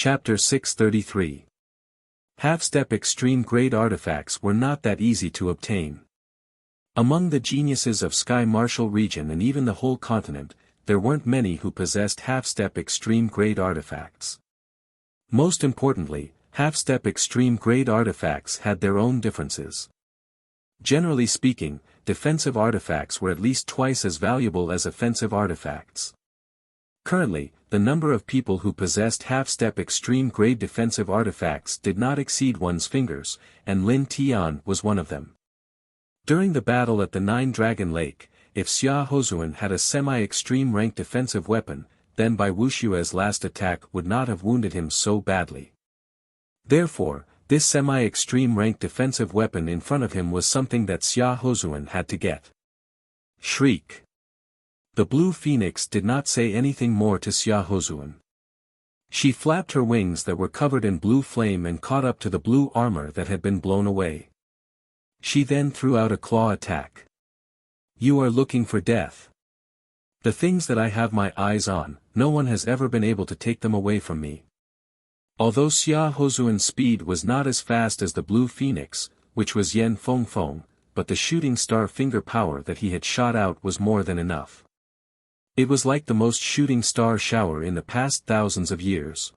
Chapter 633. Half-step extreme-grade artifacts were not that easy to obtain. Among the geniuses of Sky Martial region and even the whole continent, there weren't many who possessed half-step extreme-grade artifacts. Most importantly, half-step extreme-grade artifacts had their own differences. Generally speaking, defensive artifacts were at least twice as valuable as offensive artifacts. Currently, the number of people who possessed half-step extreme-grade defensive artifacts did not exceed one's fingers, and Lin Tian was one of them. During the battle at the Nine-Dragon Lake, if Xia Hozuan had a semi-extreme rank defensive weapon, then Bai Wuxia's last attack would not have wounded him so badly. Therefore, this semi-extreme rank defensive weapon in front of him was something that Xia Hozuan had to get. Shriek. The blue phoenix did not say anything more to Xia Hozuan. She flapped her wings that were covered in blue flame and caught up to the blue armor that had been blown away. She then threw out a claw attack. You are looking for death. The things that I have my eyes on, no one has ever been able to take them away from me. Although Xia Hozuan's speed was not as fast as the blue phoenix, which was Yan Fengfeng, but the shooting star finger power that he had shot out was more than enough. It was like the most shooting star shower in the past thousands of years.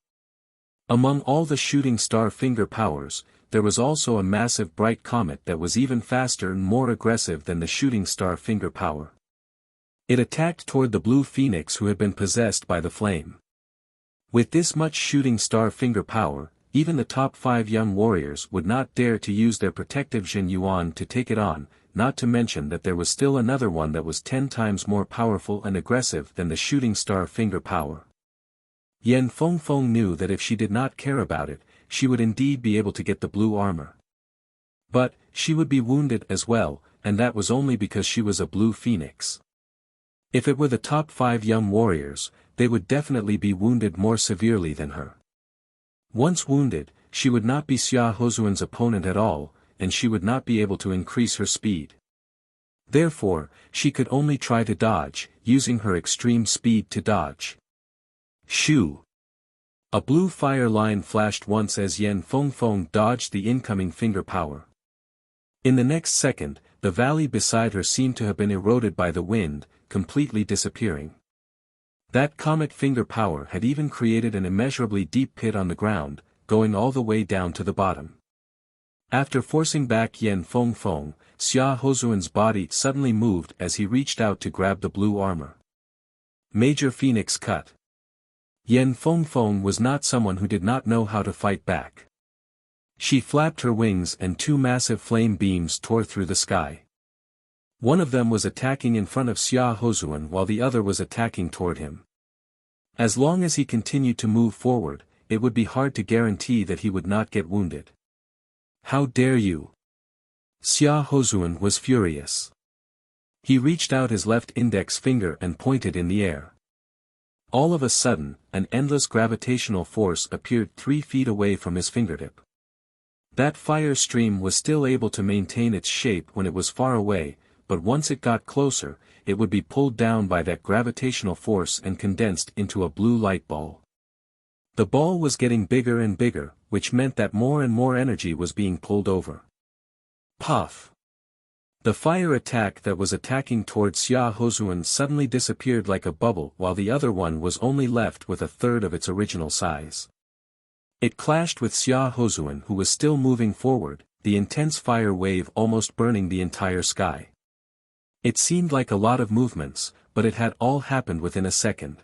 Among all the shooting star finger powers, there was also a massive bright comet that was even faster and more aggressive than the shooting star finger power. It attacked toward the blue phoenix who had been possessed by the flame. With this much shooting star finger power, even the top 5 young warriors would not dare to use their protective Jin Yuan to take it on, not to mention that there was still another one that was 10 times more powerful and aggressive than the shooting star finger power. Yan Fengfeng knew that if she did not care about it, she would indeed be able to get the blue armor. But, she would be wounded as well, and that was only because she was a blue phoenix. If it were the top 5 young warriors, they would definitely be wounded more severely than her. Once wounded, she would not be Xia Hozuan's opponent at all, and she would not be able to increase her speed. Therefore, she could only try to dodge, using her extreme speed to dodge. Shoo! A blue fire line flashed once as Yan Fengfeng dodged the incoming finger power. In the next second, the valley beside her seemed to have been eroded by the wind, completely disappearing. That comet finger power had even created an immeasurably deep pit on the ground, going all the way down to the bottom. After forcing back Yan Fengfeng, Xia Hozuan's body suddenly moved as he reached out to grab the blue armor. Major Phoenix cut. Yan Fengfeng was not someone who did not know how to fight back. She flapped her wings and 2 massive flame beams tore through the sky. One of them was attacking in front of Xia Hozuan while the other was attacking toward him. As long as he continued to move forward, it would be hard to guarantee that he would not get wounded. How dare you! Xia Hozuan was furious. He reached out his left index finger and pointed in the air. All of a sudden, an endless gravitational force appeared 3 feet away from his fingertip. That fire stream was still able to maintain its shape when it was far away, but once it got closer, it would be pulled down by that gravitational force and condensed into a blue light ball. The ball was getting bigger and bigger, which meant that more and more energy was being pulled over. Puff! The fire attack that was attacking towards Xia Hozuan suddenly disappeared like a bubble while the other one was only left with 1/3 of its original size. It clashed with Xia Hozuan who was still moving forward, the intense fire wave almost burning the entire sky. It seemed like a lot of movements, but it had all happened within a second.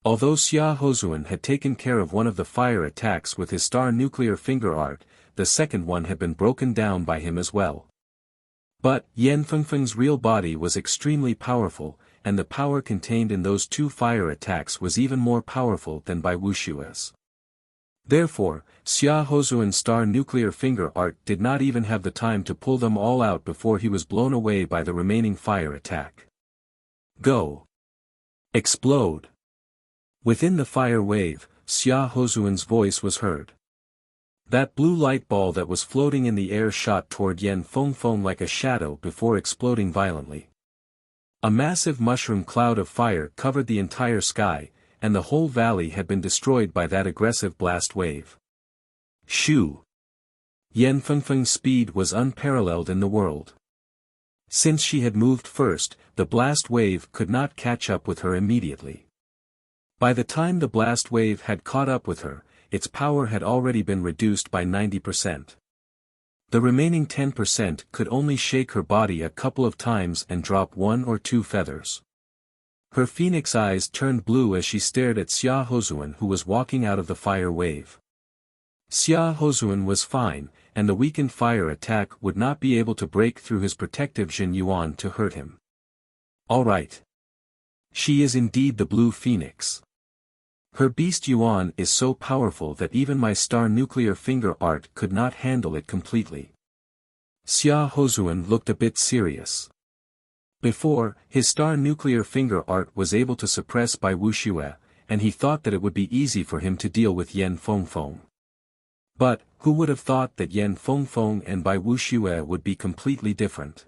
Although Xia Hozuan had taken care of one of the fire attacks with his star nuclear finger art, the second one had been broken down by him as well. But, Yan Fengfeng's real body was extremely powerful, and the power contained in those 2 fire attacks was even more powerful than Bai Wuxia's. Therefore, Xia Hozuan's star nuclear finger art did not even have the time to pull them all out before he was blown away by the remaining fire attack. Go! Explode! Within the fire wave, Xia Hozuan's voice was heard. That blue light ball that was floating in the air shot toward Yan Fengfeng like a shadow before exploding violently. A massive mushroom cloud of fire covered the entire sky, and the whole valley had been destroyed by that aggressive blast wave. Shoo! Yan Fengfeng's speed was unparalleled in the world. Since she had moved first, the blast wave could not catch up with her immediately. By the time the blast wave had caught up with her, its power had already been reduced by 90%. The remaining 10% could only shake her body a couple of times and drop 1 or 2 feathers. Her phoenix eyes turned blue as she stared at Xia Hozuan, who was walking out of the fire wave. Xia Hozuan was fine, and the weakened fire attack would not be able to break through his protective Jin Yuan to hurt him. All right. She is indeed the blue phoenix. Her beast Yuan is so powerful that even my star nuclear finger art could not handle it completely. Xia Hozuan looked a bit serious. Before, his star nuclear finger art was able to suppress by Wuxia, and he thought that it would be easy for him to deal with Yan Fengfeng. But, who would have thought that Yan Fengfeng and Bai Wuxia would be completely different?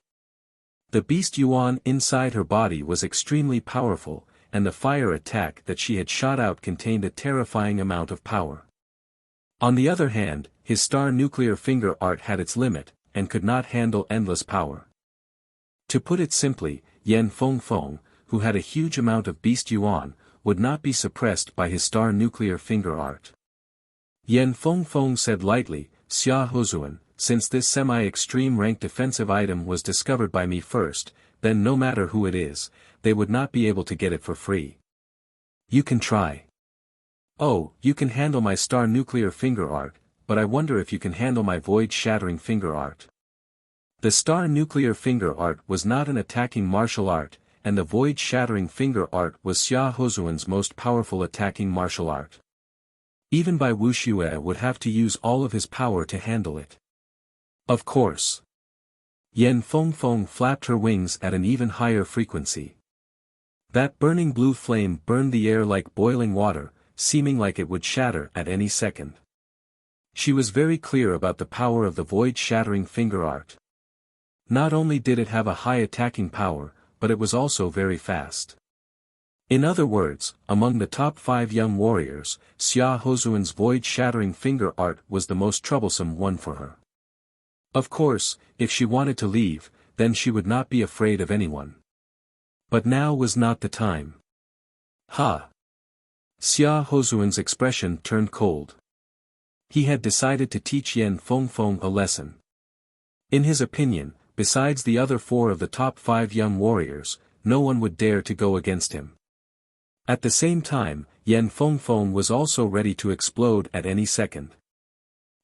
The beast Yuan inside her body was extremely powerful, and the fire attack that she had shot out contained a terrifying amount of power. On the other hand, his star nuclear finger art had its limit, and could not handle endless power. To put it simply, Yan Fengfeng, who had a huge amount of beast Yuan, would not be suppressed by his star nuclear finger art. Yan Fengfeng said lightly, Xia Hozuan, since this semi-extreme rank defensive item was discovered by me first, then no matter who it is, they would not be able to get it for free. You can try. Oh, you can handle my star nuclear finger art, but I wonder if you can handle my void-shattering finger art. The star nuclear finger art was not an attacking martial art, and the void-shattering finger art was Xia Hozuan's most powerful attacking martial art. Even Bai Wuxia would have to use all of his power to handle it. Of course. Yan Fengfeng flapped her wings at an even higher frequency. That burning blue flame burned the air like boiling water, seeming like it would shatter at any second. She was very clear about the power of the void-shattering finger art. Not only did it have a high attacking power, but it was also very fast. In other words, among the top 5 young warriors, Xia Hozuan's void-shattering finger art was the most troublesome one for her. Of course, if she wanted to leave, then she would not be afraid of anyone. But now was not the time. Ha! Xia Hozuan's expression turned cold. He had decided to teach Yan Fengfeng a lesson. In his opinion, besides the other 4 of the top 5 young warriors, no one would dare to go against him. At the same time, Yan Fengfeng was also ready to explode at any second.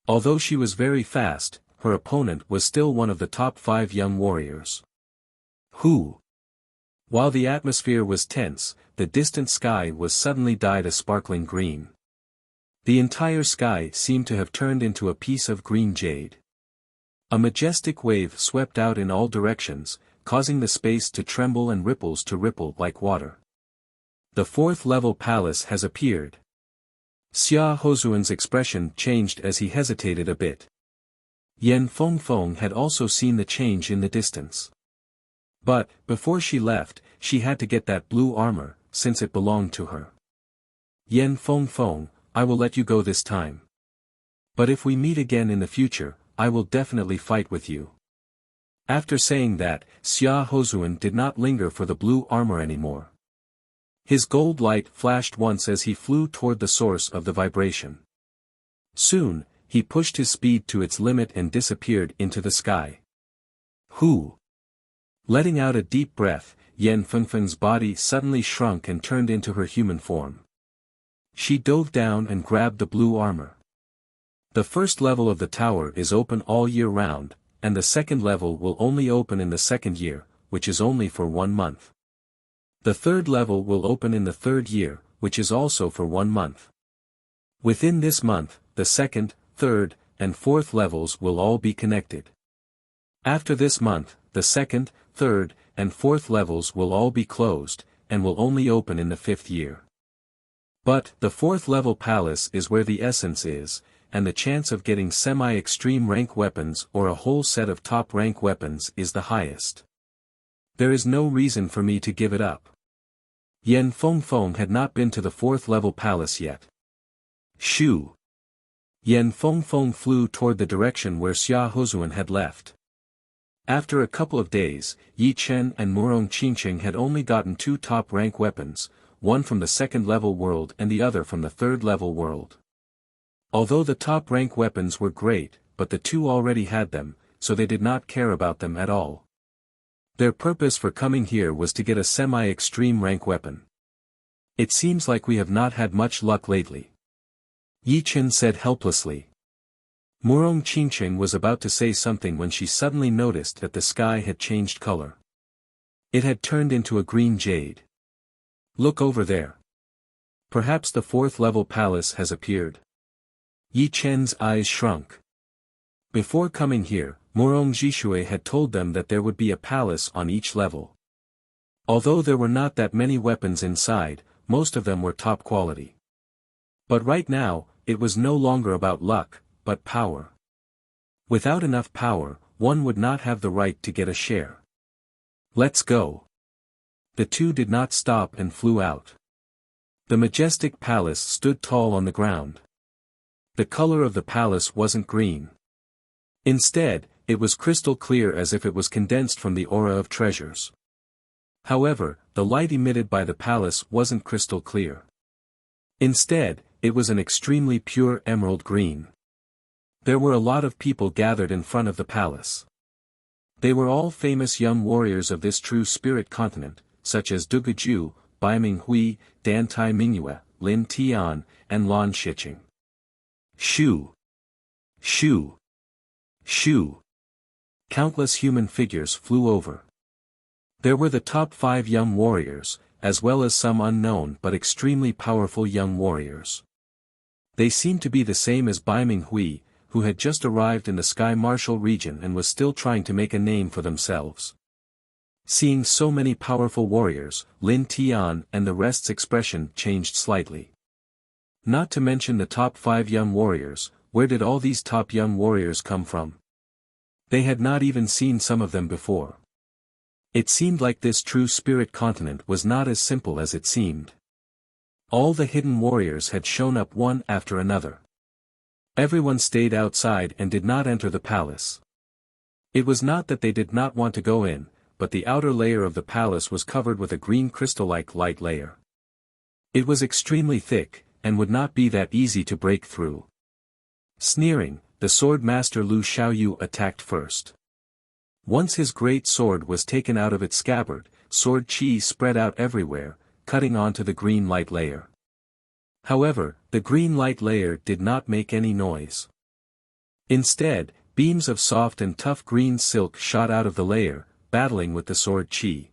Although she was very fast, her opponent was still one of the top 5 young warriors. Who? While the atmosphere was tense, the distant sky was suddenly dyed a sparkling green. The entire sky seemed to have turned into a piece of green jade. A majestic wave swept out in all directions, causing the space to tremble and ripples to ripple like water. The 4th level palace has appeared. Xia Hozuan's expression changed as he hesitated a bit. Yan Fengfeng had also seen the change in the distance. But, before she left, she had to get that blue armor, since it belonged to her. Yan Fengfeng, I will let you go this time. But if we meet again in the future, I will definitely fight with you. After saying that, Xia Hozuan did not linger for the blue armor anymore. His gold light flashed once as he flew toward the source of the vibration. Soon, he pushed his speed to its limit and disappeared into the sky. Who? Letting out a deep breath, Yan Fengfeng's body suddenly shrunk and turned into her human form. She dove down and grabbed the blue armor. The 1st level of the tower is open all year round, and the 2nd level will only open in the 2nd year, which is only for 1 month. The 3rd level will open in the 3rd year, which is also for 1 month. Within this month, the 2nd, 3rd, and 4th levels will all be connected. After this month, the 2nd, 3rd, and 4th levels will all be closed, and will only open in the 5th year. But, the 4th level palace is where the essence is, and the chance of getting semi-extreme rank weapons or a whole set of top rank weapons is the highest. There is no reason for me to give it up. Yan Fengfeng had not been to the fourth-level palace yet. Shoo! Yan Fengfeng flew toward the direction where Xia Hozuan had left. After a couple of days, Yi Chen and Murong Qingqing had only gotten 2 top-rank weapons, one from the second-level world and the other from the third-level world. Although the top-rank weapons were great, but the 2 already had them, so they did not care about them at all. Their purpose for coming here was to get a semi-extreme rank weapon. It seems like we have not had much luck lately. Yi Chen said helplessly. Murong Qingqing was about to say something when she suddenly noticed that the sky had changed color. It had turned into a green jade. Look over there. Perhaps the fourth-level palace has appeared. Yi Chen's eyes shrunk. Before coming here, Murong Jishui had told them that there would be a palace on each level. Although there were not that many weapons inside, most of them were top quality. But right now, it was no longer about luck, but power. Without enough power, one would not have the right to get a share. Let's go. The 2 did not stop and flew out. The majestic palace stood tall on the ground. The color of the palace wasn't green. Instead, it was crystal clear as if it was condensed from the aura of treasures. However, the light emitted by the palace wasn't crystal clear. Instead, it was an extremely pure emerald green. There were a lot of people gathered in front of the palace. They were all famous young warriors of this true spirit continent, such as Du Guju, Bai Minghui, Dan Tai Mingyue, Lin Tian, and Lan Shiqing. Shoo! Shoo! Shoo! Countless human figures flew over. There were the top 5 young warriors, as well as some unknown but extremely powerful young warriors. They seemed to be the same as Bai Minghui, who had just arrived in the Sky Martial region and was still trying to make a name for themselves. Seeing so many powerful warriors, Lin Tian and the rest's expression changed slightly. Not to mention the top 5 young warriors, where did all these top young warriors come from? They had not even seen some of them before. It seemed like this true spirit continent was not as simple as it seemed. All the hidden warriors had shown up one after another. Everyone stayed outside and did not enter the palace. It was not that they did not want to go in, but the outer layer of the palace was covered with a green crystal-like light layer. It was extremely thick, and would not be that easy to break through. Sneering, the sword master Lu Xiaoyu attacked first. Once his great sword was taken out of its scabbard, sword qi spread out everywhere, cutting onto the green light layer. However, the green light layer did not make any noise. Instead, beams of soft and tough green silk shot out of the layer, battling with the sword qi.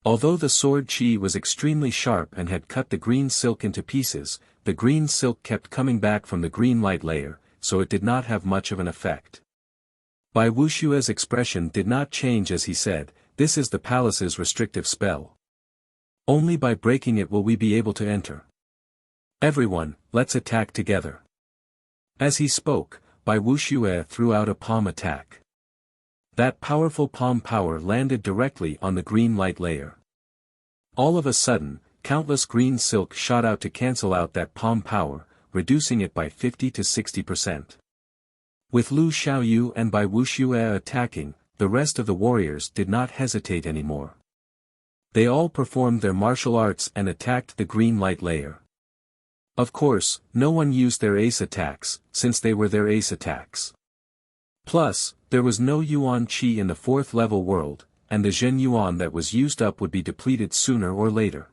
Although the sword qi was extremely sharp and had cut the green silk into pieces, the green silk kept coming back from the green light layer, so it did not have much of an effect. Bai Wushue's expression did not change as he said, "This is the palace's restrictive spell. Only by breaking it will we be able to enter. Everyone, let's attack together." As he spoke, Bai Wushue threw out a palm attack. That powerful palm power landed directly on the green light layer. All of a sudden, countless green silk shot out to cancel out that palm power, reducing it by 50 to 60%. With Lu Xiaoyu and Bai Wushue attacking, the rest of the warriors did not hesitate anymore. They all performed their martial arts and attacked the green light layer. Of course, no one used their ace attacks, since they were their ace attacks. Plus, there was no yuan qi in the fourth level world, and the zhen yuan that was used up would be depleted sooner or later.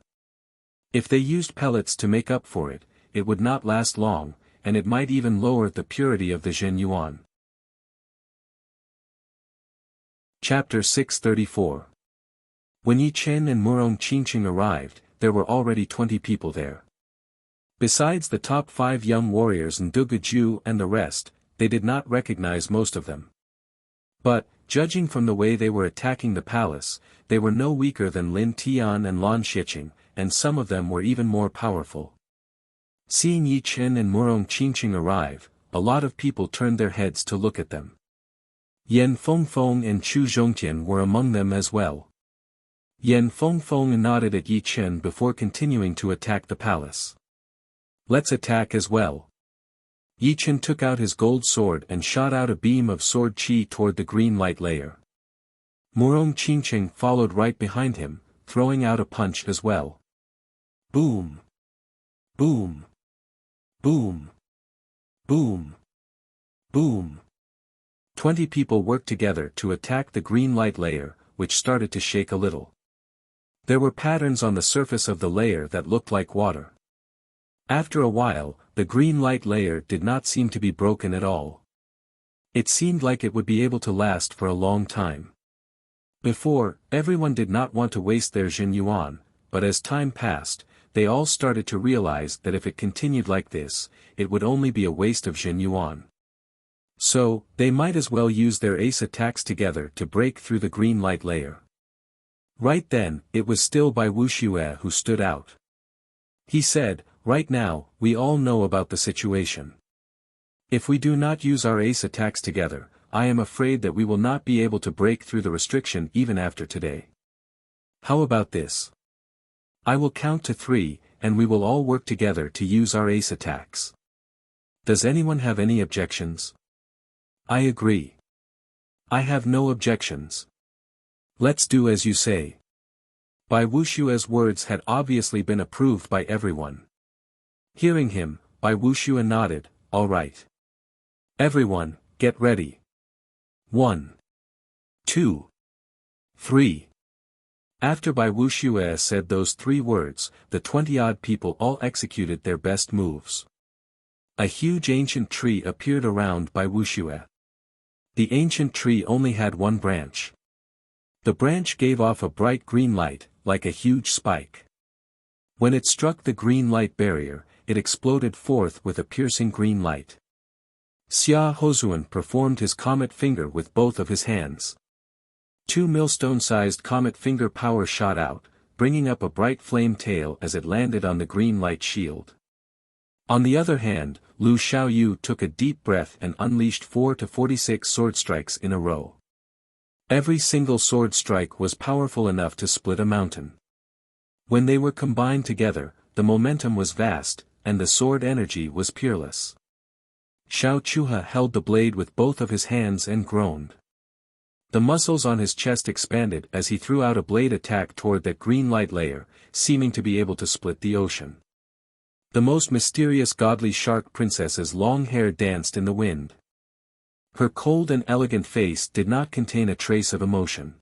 If they used pellets to make up for it, it would not last long, and it might even lower the purity of the zhen yuan. Chapter 634. When Yi Chen and Murong Qingqing arrived, there were already 20 people there. Besides the top 5 young warriors and Du Guju and the rest, they did not recognize most of them. But, judging from the way they were attacking the palace, they were no weaker than Lin Tian and Lan Shiqing, and some of them were even more powerful. Seeing Yi Chen and Murong Qingqing arrive, a lot of people turned their heads to look at them. Yan Fengfeng and Chu Zhongtian were among them as well. Yan Fengfeng nodded at Yi Chen before continuing to attack the palace. Let's attack as well. Yi Chen took out his gold sword and shot out a beam of sword chi toward the green light layer. Murong Qingqing followed right behind him, throwing out a punch as well. Boom! Boom! Boom! Boom! Boom! 20 people worked together to attack the green light layer, which started to shake a little. There were patterns on the surface of the layer that looked like water. After a while, the green light layer did not seem to be broken at all. It seemed like it would be able to last for a long time. Before, everyone did not want to waste their Jin Yuan, but as time passed, they all started to realize that if it continued like this, it would only be a waste of Jin Yuan. So, they might as well use their ace attacks together to break through the green light layer. Right then, it was still by Wuxia who stood out. He said, "Right now, we all know about the situation. If we do not use our ace attacks together, I am afraid that we will not be able to break through the restriction even after today. How about this? I will count to 3, and we will all work together to use our ace attacks. Does anyone have any objections?" "I agree. I have no objections. Let's do as you say." Bai Wuxia's words had obviously been approved by everyone. Hearing him, Bai Wuxia nodded, "All right. Everyone, get ready. 1, 2, 3. After Bai Wuxia said those 3 words, the 20-odd people all executed their best moves. A huge ancient tree appeared around Bai Wuxia. The ancient tree only had one branch. The branch gave off a bright green light, like a huge spike. When it struck the green light barrier, it exploded forth with a piercing green light. Xia Hozuan performed his comet finger with both of his hands. 2 millstone-sized comet finger power shot out, bringing up a bright flame tail as it landed on the green light shield. On the other hand, Lu Xiaoyu took a deep breath and unleashed 4 to 46 sword strikes in a row. Every single sword strike was powerful enough to split a mountain. When they were combined together, the momentum was vast, and the sword energy was peerless. Xiao Chuha held the blade with both of his hands and groaned. The muscles on his chest expanded as he threw out a blade attack toward that green light layer, seeming to be able to split the ocean. The most mysterious godly shark princess's long hair danced in the wind. Her cold and elegant face did not contain a trace of emotion.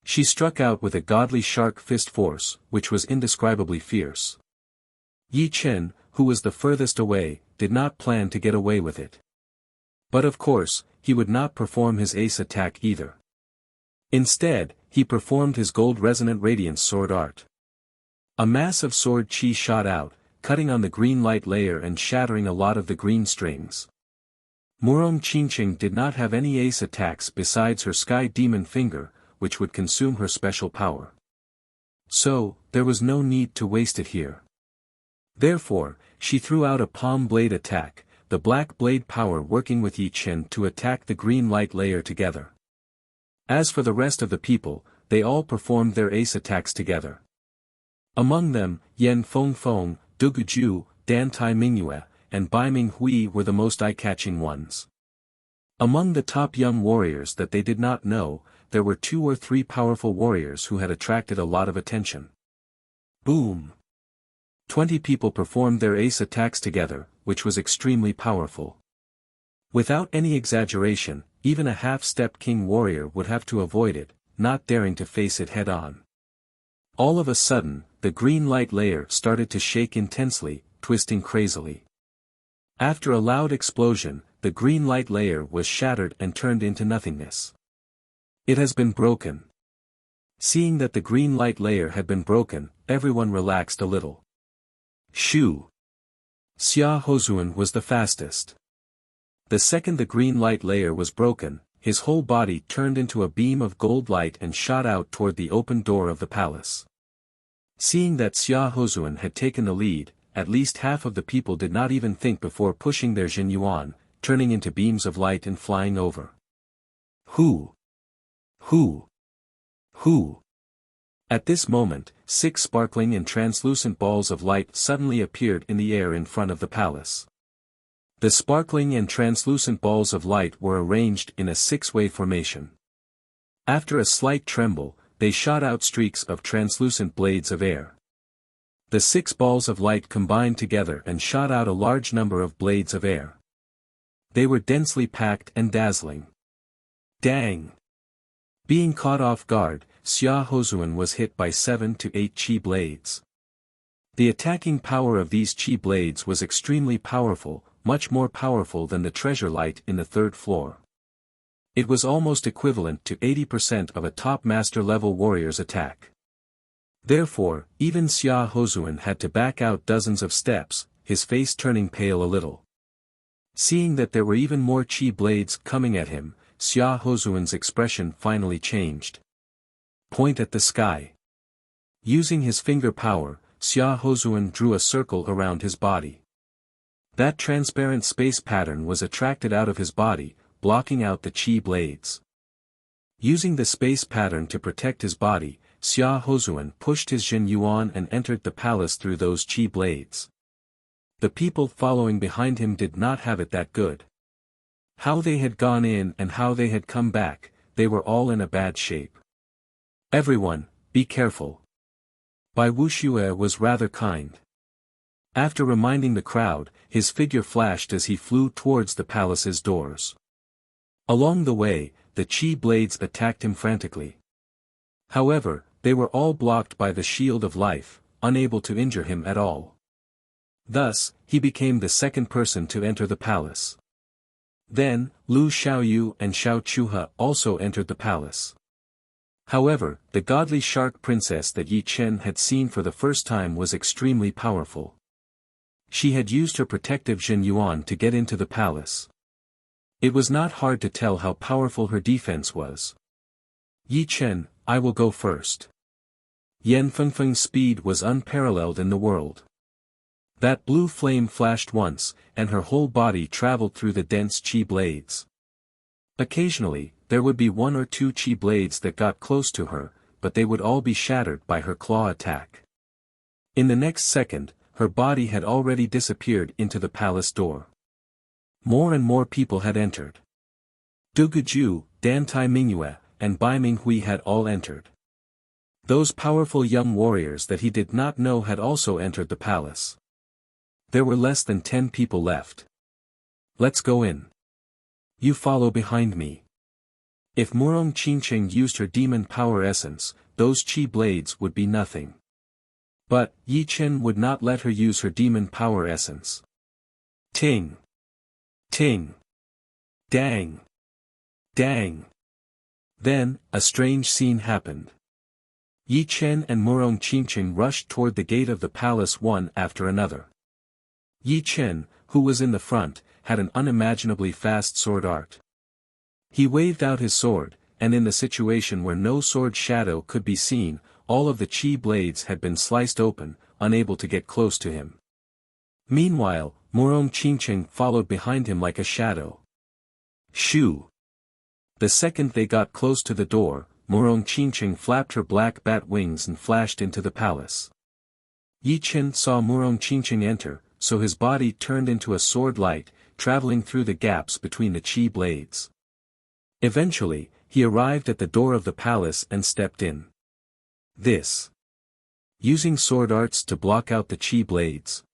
She struck out with a godly shark fist force, which was indescribably fierce. Yi Chen, who was the furthest away, did not plan to get away with it. But of course, he would not perform his ace attack either. Instead, he performed his gold resonant radiance sword art. A mass of sword chi shot out, cutting on the green light layer and shattering a lot of the green strings. Murong Qingqing did not have any ace attacks besides her sky demon finger, which would consume her special power. So, there was no need to waste it here. Therefore, she threw out a palm blade attack, the black blade power working with Yi Chen to attack the green light layer together. As for the rest of the people, they all performed their ace attacks together. Among them, Yan Fengfeng, Du Guju, Dan Tai Mingyue, and Bai Minghui were the most eye-catching ones. Among the top young warriors that they did not know, there were 2 or 3 powerful warriors who had attracted a lot of attention. Boom! 20 people performed their ace attacks together, which was extremely powerful. Without any exaggeration, even a half-step king warrior would have to avoid it, not daring to face it head-on. All of a sudden, the green light layer started to shake intensely, twisting crazily. After a loud explosion, the green light layer was shattered and turned into nothingness. It has been broken. Seeing that the green light layer had been broken, everyone relaxed a little. Shoo! Xia Hozuan was the fastest. The second the green light layer was broken, his whole body turned into a beam of gold light and shot out toward the open door of the palace. Seeing that Xia Hozuan had taken the lead, at least half of the people did not even think before pushing their Jin Yuan, turning into beams of light and flying over. Who? Who? Who? At this moment, 6 sparkling and translucent balls of light suddenly appeared in the air in front of the palace. The sparkling and translucent balls of light were arranged in a 6-way formation. After a slight tremble, they shot out streaks of translucent blades of air. The 6 balls of light combined together and shot out a large number of blades of air. They were densely packed and dazzling. Dang! Being caught off guard, Xia Hozuan was hit by 7 to 8 chi blades. The attacking power of these chi blades was extremely powerful, much more powerful than the treasure light in the 3rd floor. It was almost equivalent to 80% of a top master level warrior's attack. Therefore, even Xia Hozuan had to back out dozens of steps, his face turning pale a little. Seeing that there were even more chi blades coming at him, Xia Hozuan's expression finally changed. Point at the sky. Using his finger power, Xia Hozuan drew a circle around his body. That transparent space pattern was attracted out of his body, blocking out the chi blades. Using the space pattern to protect his body, Xia Hozuan pushed his Jin Yuan and entered the palace through those chi blades. The people following behind him did not have it that good. How they had gone in and how they had come back, they were all in a bad shape. Everyone, be careful. Bai Wuxia was rather kind. After reminding the crowd, his figure flashed as he flew towards the palace's doors. Along the way, the chi blades attacked him frantically. However, they were all blocked by the shield of life, unable to injure him at all. Thus, he became the 2nd person to enter the palace. Then, Lu Xiaoyu and Xiao Chuha also entered the palace. However, the godly shark princess that Yi Chen had seen for the first time was extremely powerful. She had used her protective Jin Yuan to get into the palace. It was not hard to tell how powerful her defense was. Yi Chen, I will go first. Yan Fengfeng's speed was unparalleled in the world. That blue flame flashed once, and her whole body traveled through the dense chi blades. Occasionally, there would be 1 or 2 chi blades that got close to her, but they would all be shattered by her claw attack. In the next second, her body had already disappeared into the palace door. More and more people had entered. Du Guju, Dan Tai Mingyue, and Bai Minghui had all entered. Those powerful young warriors that he did not know had also entered the palace. There were less than 10 people left. Let's go in. You follow behind me. If Murong Qingqing used her demon power essence, those chi blades would be nothing. But, Yi Chen would not let her use her demon power essence. Ting! Ting! Dang! Dang! Then, a strange scene happened. Yi Chen and Murong Qingqing rushed toward the gate of the palace one after another. Yi Chen, who was in the front, had an unimaginably fast sword art. He waved out his sword, and in the situation where no sword shadow could be seen, all of the chi blades had been sliced open, unable to get close to him. Meanwhile, Murong Qingqing followed behind him like a shadow. Shoo! The second they got close to the door, Murong Qingqing flapped her black bat wings and flashed into the palace. Yi Chen saw Murong Qingqing enter, so his body turned into a sword light, traveling through the gaps between the chi blades. Eventually, he arrived at the door of the palace and stepped in. This. Using sword arts to block out the chi blades.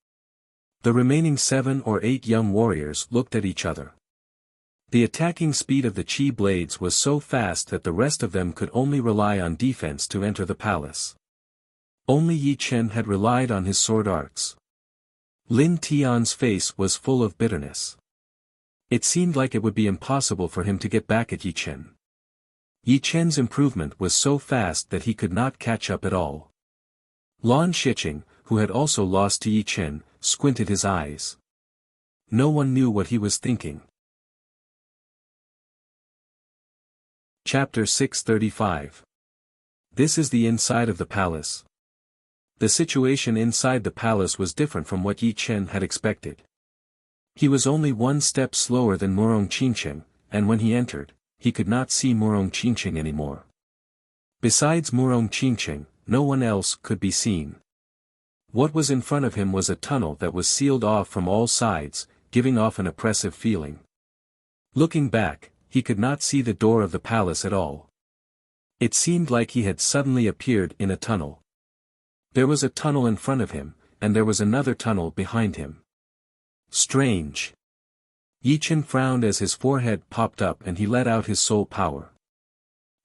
The remaining 7 or 8 young warriors looked at each other. The attacking speed of the chi blades was so fast that the rest of them could only rely on defense to enter the palace. Only Yi Chen had relied on his sword arts. Lin Tian's face was full of bitterness. It seemed like it would be impossible for him to get back at Yi Chen. Yi Chen's improvement was so fast that he could not catch up at all. Lan Shiqing, who had also lost to Yi Chen, squinted his eyes. No one knew what he was thinking. Chapter 635. This is the inside of the palace. The situation inside the palace was different from what Yi Chen had expected. He was only 1 step slower than Murong Qingqing, and when he entered, he could not see Murong Qingqing anymore. Besides Murong Qingqing, no one else could be seen. What was in front of him was a tunnel that was sealed off from all sides, giving off an oppressive feeling. Looking back, he could not see the door of the palace at all. It seemed like he had suddenly appeared in a tunnel. There was a tunnel in front of him, and there was another tunnel behind him. Strange. Yi Chen frowned as his forehead popped up and he let out his soul power.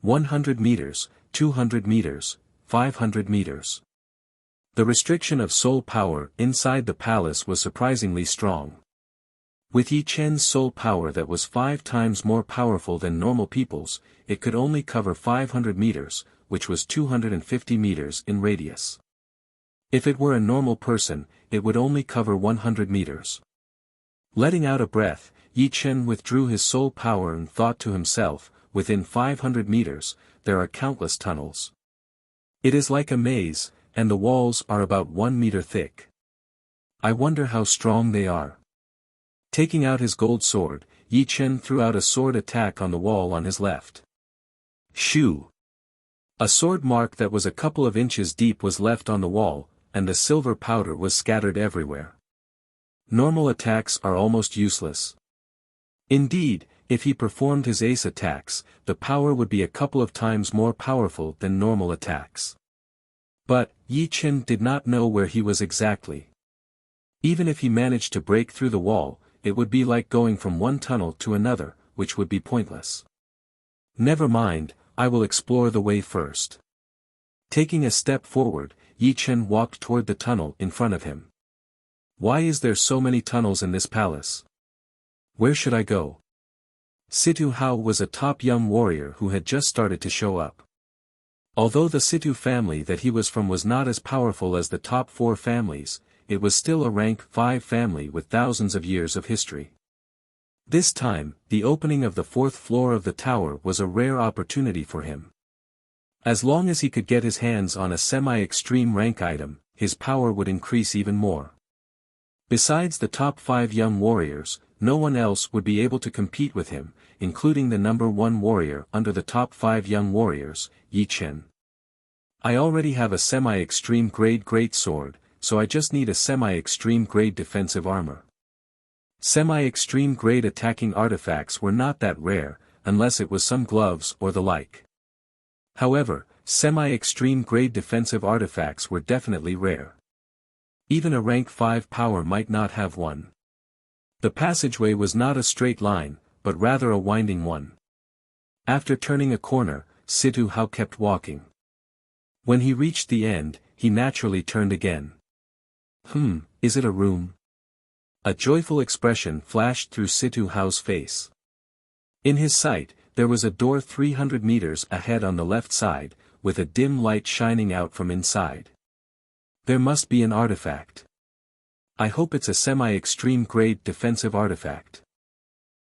100 meters, 200 meters, 500 meters. The restriction of soul power inside the palace was surprisingly strong. With Yi Chen's soul power that was 5 times more powerful than normal people's, it could only cover 500 meters, which was 250 meters in radius. If it were a normal person, it would only cover 100 meters. Letting out a breath, Yi Chen withdrew his soul power and thought to himself, within 500 meters, there are countless tunnels. It is like a maze, and the walls are about 1 meter thick. I wonder how strong they are. Taking out his gold sword, Yi Chen threw out a sword attack on the wall on his left. Shoo! A sword mark that was a couple of inches deep was left on the wall, and the silver powder was scattered everywhere. Normal attacks are almost useless. Indeed, if he performed his ace attacks, the power would be a couple of times more powerful than normal attacks. But, Yi Chen did not know where he was exactly. Even if he managed to break through the wall, it would be like going from one tunnel to another, which would be pointless. Never mind, I will explore the way first. Taking a step forward, Yi Chen walked toward the tunnel in front of him. Why is there so many tunnels in this palace? Where should I go? Situ Hao was a top young warrior who had just started to show up. Although the Situ family that he was from was not as powerful as the top 4 families, it was still a rank 5 family with thousands of years of history. This time, the opening of the 4th floor of the tower was a rare opportunity for him. As long as he could get his hands on a semi-extreme rank item, his power would increase even more. Besides the top 5 young warriors, no one else would be able to compete with him, including the number 1 warrior under the top 5 young warriors, Yi Chen. I already have a semi-extreme grade greatsword, so I just need a semi-extreme grade defensive armor. Semi-extreme grade attacking artifacts were not that rare, unless it was some gloves or the like. However, semi-extreme grade defensive artifacts were definitely rare. Even a rank 5 power might not have one. The passageway was not a straight line, but rather a winding one. After turning a corner, Situ Hao kept walking. When he reached the end, he naturally turned again. Is it a room? A joyful expression flashed through Situ Hao's face. In his sight, there was a door 300 meters ahead on the left side, with a dim light shining out from inside. There must be an artifact. I hope it's a semi-extreme grade defensive artifact.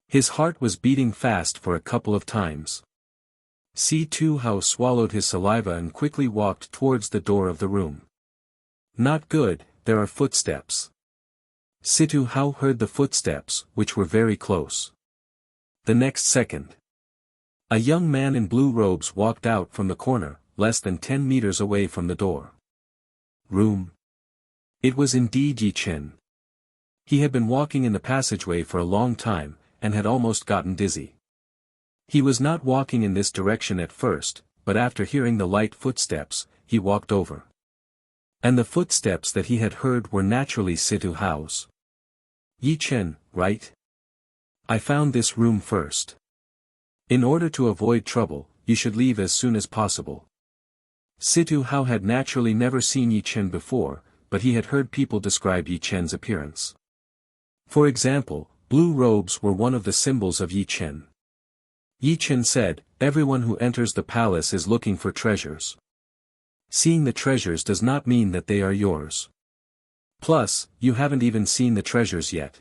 His heart was beating fast for a couple of times. Situ Hao swallowed his saliva and quickly walked towards the door of the room. Not good, there are footsteps. Situ Hao heard the footsteps, which were very close. The next second, a young man in blue robes walked out from the corner, less than 10 meters away from the door. Room. It was indeed Yi Chen. He had been walking in the passageway for a long time, and had almost gotten dizzy. He was not walking in this direction at first, but after hearing the light footsteps, he walked over. And the footsteps that he had heard were naturally Situ Hao's. Yi Chen, right? I found this room first. In order to avoid trouble, you should leave as soon as possible. Situ Hao had naturally never seen Yi Chen before, but he had heard people describe Yi Chen's appearance. For example, blue robes were one of the symbols of Yi Chen. Yi Chen said, everyone who enters the palace is looking for treasures. Seeing the treasures does not mean that they are yours. Plus, you haven't even seen the treasures yet.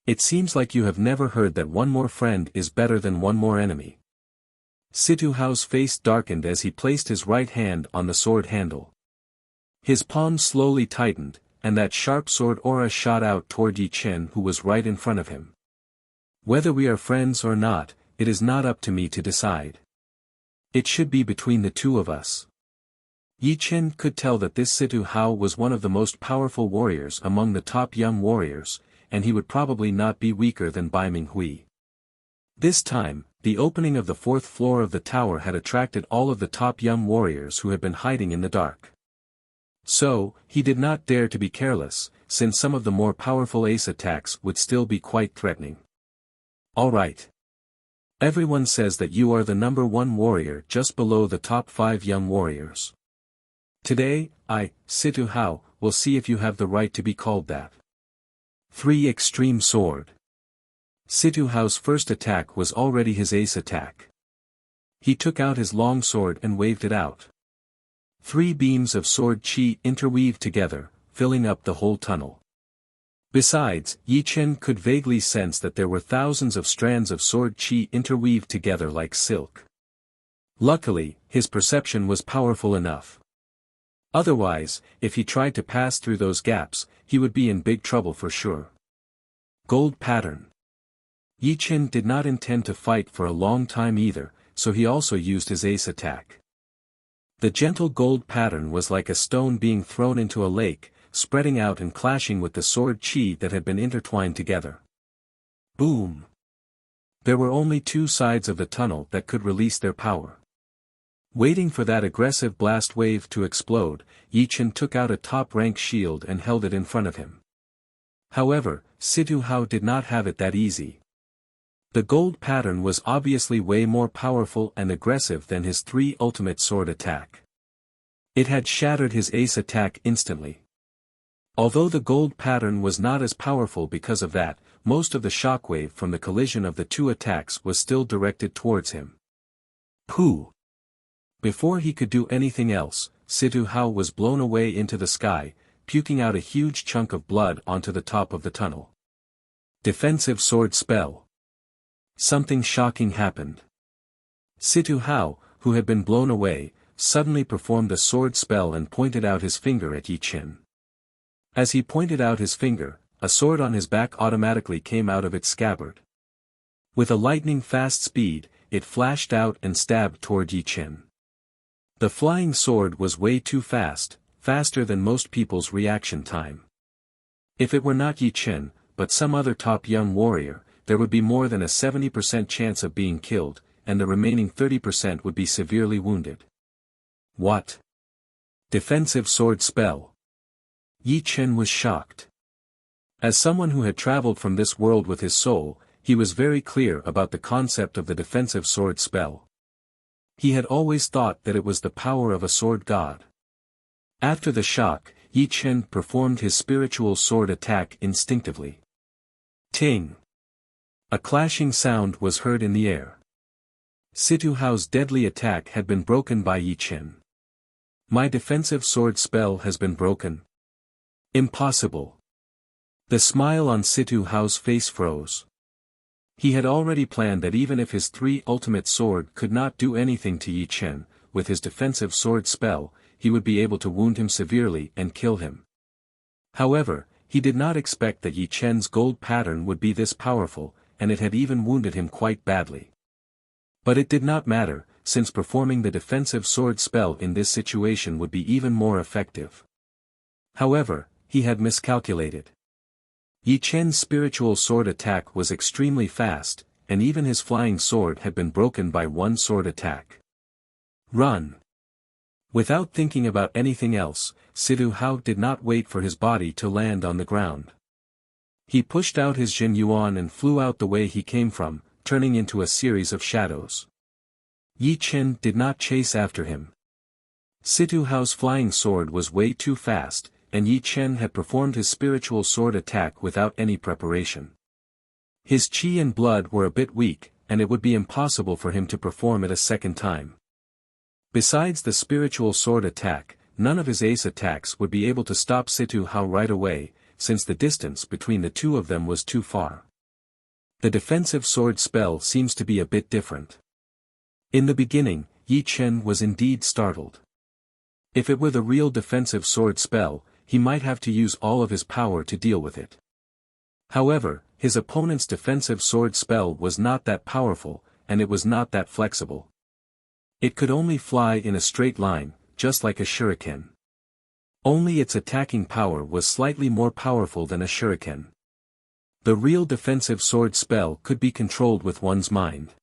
It seems like you have never heard that one more friend is better than one more enemy. Situ Hao's face darkened as he placed his right hand on the sword handle. His palm slowly tightened, and that sharp sword aura shot out toward Yi Chen, who was right in front of him. Whether we are friends or not, it is not up to me to decide. It should be between the two of us. Yi Chen could tell that this Situ Hao was one of the most powerful warriors among the top young warriors, and he would probably not be weaker than Bai Minghui. This time, the opening of the fourth floor of the tower had attracted all of the top young warriors who had been hiding in the dark. So, he did not dare to be careless, since some of the more powerful ace attacks would still be quite threatening. Alright. Everyone says that you are the number 1 warrior just below the top 5 young warriors. Today, I, Situ Hao, will see if you have the right to be called that. 3 Extreme Sword. Situ Hao's first attack was already his ace attack. He took out his long sword and waved it out. 3 beams of sword qi interweaved together, filling up the whole tunnel. Besides, Yi Chen could vaguely sense that there were thousands of strands of sword qi interweaved together like silk. Luckily, his perception was powerful enough. Otherwise, if he tried to pass through those gaps, he would be in big trouble for sure. Gold pattern. Yi Chen did not intend to fight for a long time either, so he also used his ace attack. The gentle gold pattern was like a stone being thrown into a lake, spreading out and clashing with the sword qi that had been intertwined together. Boom! There were only 2 sides of the tunnel that could release their power. Waiting for that aggressive blast wave to explode, Yi Chen took out a top-rank shield and held it in front of him. However, Situ Hao did not have it that easy. The gold pattern was obviously way more powerful and aggressive than his 3 ultimate sword attack. It had shattered his ace attack instantly. Although the gold pattern was not as powerful because of that, most of the shockwave from the collision of the 2 attacks was still directed towards him. Pooh! Before he could do anything else, Situ Hao was blown away into the sky, puking out a huge chunk of blood onto the top of the tunnel. Defensive sword spell. Something shocking happened. Situ Hao, who had been blown away, suddenly performed a sword spell and pointed out his finger at Yi Chen. As he pointed out his finger, a sword on his back automatically came out of its scabbard. With a lightning-fast speed, it flashed out and stabbed toward Yi Chen. The flying sword was way too fast, faster than most people's reaction time. If it were not Yi Chen, but some other top young warrior, there would be more than a 70% chance of being killed, and the remaining 30% would be severely wounded. What? Defensive sword spell. Yi Chen was shocked. As someone who had traveled from this world with his soul, he was very clear about the concept of the defensive sword spell. He had always thought that it was the power of a sword god. After the shock, Yi Chen performed his spiritual sword attack instinctively. Ting! A clashing sound was heard in the air. Situ Hao's deadly attack had been broken by Yi Chen. My defensive sword spell has been broken. Impossible. The smile on Situ Hao's face froze. He had already planned that even if his 3 ultimate sword could not do anything to Yi Chen, with his defensive sword spell, he would be able to wound him severely and kill him. However, he did not expect that Yi Chen's gold pattern would be this powerful, and it had even wounded him quite badly. But it did not matter, since performing the defensive sword spell in this situation would be even more effective. However, he had miscalculated. Yi Chen's spiritual sword attack was extremely fast, and even his flying sword had been broken by 1 sword attack. Run! Without thinking about anything else, Situ Hao did not wait for his body to land on the ground. He pushed out his Jin Yuan and flew out the way he came from, turning into a series of shadows. Yi Chen did not chase after him. Situ Hao's flying sword was way too fast, and Yi Chen had performed his spiritual sword attack without any preparation. His qi and blood were a bit weak, and it would be impossible for him to perform it a second time. Besides the spiritual sword attack, none of his ace attacks would be able to stop Situ Hao right away, since the distance between the 2 of them was too far. The defensive sword spell seems to be a bit different. In the beginning, Yi Chen was indeed startled. If it were the real defensive sword spell, he might have to use all of his power to deal with it. However, his opponent's defensive sword spell was not that powerful, and it was not that flexible. It could only fly in a straight line, just like a shuriken. Only its attacking power was slightly more powerful than a shuriken. The real defensive sword spell could be controlled with one's mind.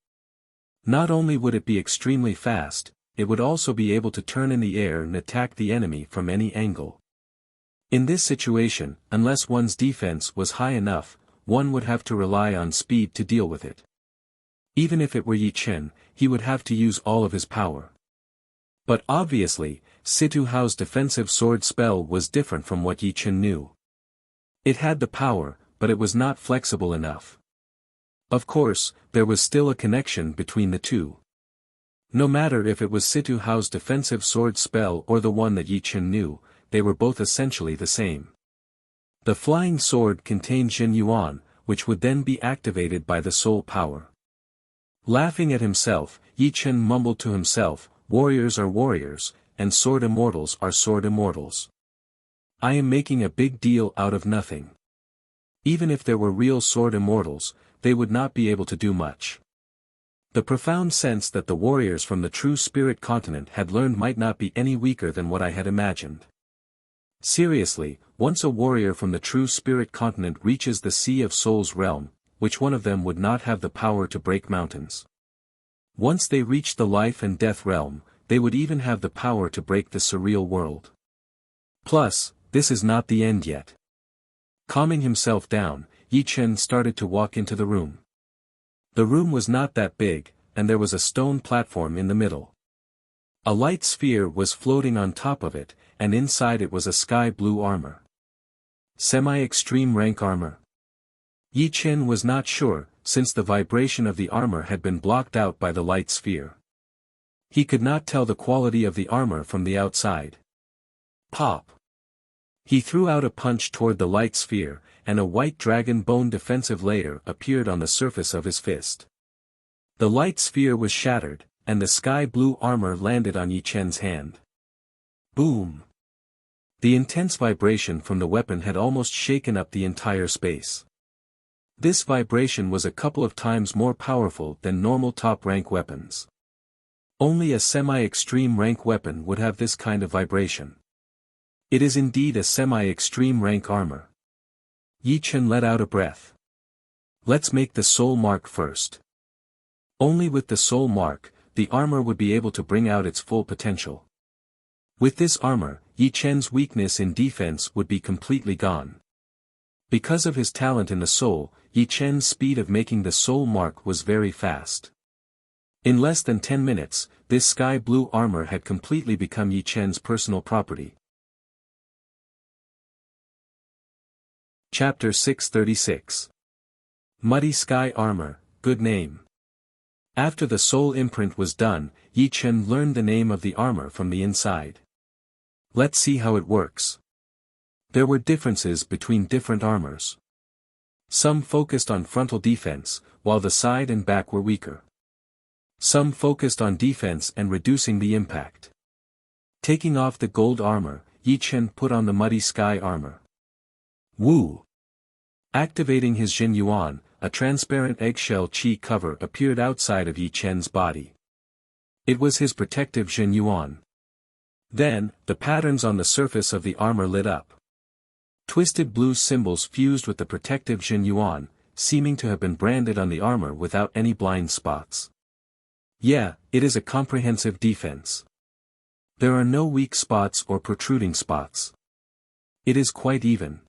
Not only would it be extremely fast, it would also be able to turn in the air and attack the enemy from any angle. In this situation, unless one's defense was high enough, one would have to rely on speed to deal with it. Even if it were Yi Chen, he would have to use all of his power. But obviously, Situ Hao's defensive sword spell was different from what Yi Chen knew. It had the power, but it was not flexible enough. Of course, there was still a connection between the two. No matter if it was Situ Hao's defensive sword spell or the one that Yi Chen knew, they were both essentially the same. The flying sword contained Jin Yuan, which would then be activated by the soul power. Laughing at himself, Yi Chen mumbled to himself, "Warriors are warriors, and sword immortals are sword immortals. I am making a big deal out of nothing. Even if there were real sword immortals, they would not be able to do much." The profound sense that the warriors from the true spirit continent had learned might not be any weaker than what I had imagined. Seriously, once a warrior from the true spirit continent reaches the Sea of Souls realm, which one of them would not have the power to break mountains? Once they reach the life and death realm, they would even have the power to break the surreal world. Plus, this is not the end yet. Calming himself down, Yi Chen started to walk into the room. The room was not that big, and there was a stone platform in the middle. A light sphere was floating on top of it, and inside it was a sky blue armor. Semi-extreme rank armor? Yi Chen was not sure, since the vibration of the armor had been blocked out by the light sphere. He could not tell the quality of the armor from the outside. Pop! He threw out a punch toward the light sphere, and a white dragon bone defensive layer appeared on the surface of his fist. The light sphere was shattered, and the sky blue armor landed on Yi Chen's hand. Boom! The intense vibration from the weapon had almost shaken up the entire space. This vibration was a couple of times more powerful than normal top-rank weapons. Only a semi-extreme rank weapon would have this kind of vibration. It is indeed a semi-extreme rank armor. Yi Chen let out a breath. Let's make the soul mark first. Only with the soul mark, the armor would be able to bring out its full potential. With this armor, Yi Chen's weakness in defense would be completely gone. Because of his talent in the soul, Yi Chen's speed of making the soul mark was very fast. In less than 10 minutes, this sky blue armor had completely become Yi Chen's personal property. Chapter 636. Muddy Sky Armor, good name. After the soul imprint was done, Yi Chen learned the name of the armor from the inside. Let's see how it works. There were differences between different armors. Some focused on frontal defense, while the side and back were weaker. Some focused on defense and reducing the impact. Taking off the gold armor, Yi Chen put on the muddy sky armor. Woo! Activating his Jin Yuan, a transparent eggshell chi cover appeared outside of Yi Chen's body. It was his protective Jin Yuan. Then, the patterns on the surface of the armor lit up. Twisted blue symbols fused with the protective Jin Yuan, seeming to have been branded on the armor without any blind spots. Yeah, it is a comprehensive defense. There are no weak spots or protruding spots. It is quite even.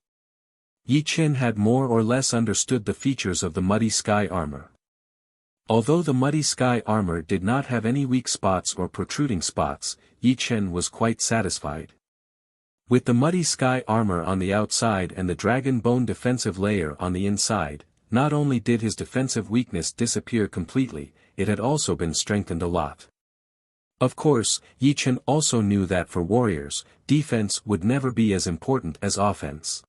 Yi Chen had more or less understood the features of the muddy sky armor. Although the muddy sky armor did not have any weak spots or protruding spots, Yi Chen was quite satisfied. With the muddy sky armor on the outside and the dragon bone defensive layer on the inside, not only did his defensive weakness disappear completely, it had also been strengthened a lot. Of course, Yi Chen also knew that for warriors, defense would never be as important as offense.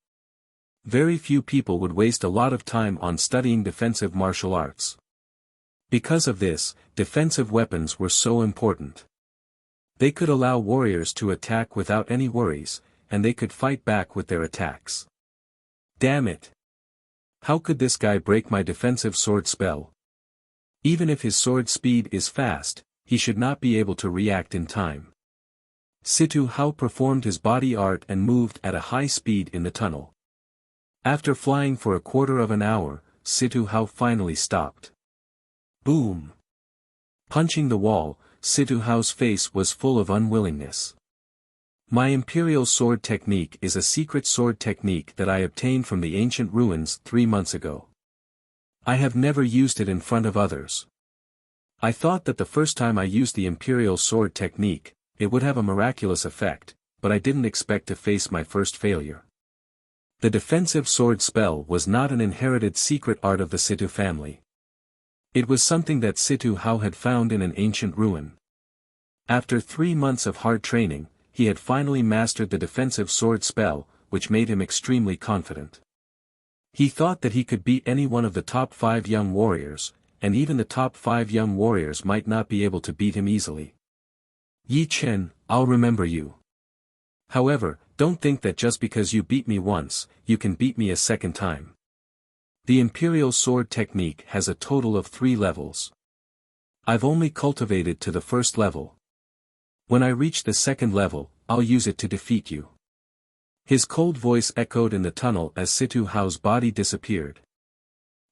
Very few people would waste a lot of time on studying defensive martial arts. Because of this, defensive weapons were so important. They could allow warriors to attack without any worries, and they could fight back with their attacks. Damn it! How could this guy break my defensive sword spell? Even if his sword speed is fast, he should not be able to react in time. Situ Hao performed his body art and moved at a high speed in the tunnel. After flying for a quarter of an hour, Situ Hao finally stopped. Boom! Punching the wall, Situ Hao's face was full of unwillingness. My imperial sword technique is a secret sword technique that I obtained from the ancient ruins 3 months ago. I have never used it in front of others. I thought that the first time I used the imperial sword technique, it would have a miraculous effect, but I didn't expect to face my first failure. The defensive sword spell was not an inherited secret art of the Situ family. It was something that Situ Hao had found in an ancient ruin. After 3 months of hard training, he had finally mastered the defensive sword spell, which made him extremely confident. He thought that he could beat any one of the top 5 young warriors, and even the top 5 young warriors might not be able to beat him easily. Yi Chen, I'll remember you. However, don't think that just because you beat me once, you can beat me a second time. The imperial sword technique has a total of 3 levels. I've only cultivated to the first level. When I reach the second level, I'll use it to defeat you. His cold voice echoed in the tunnel as Situ Hao's body disappeared.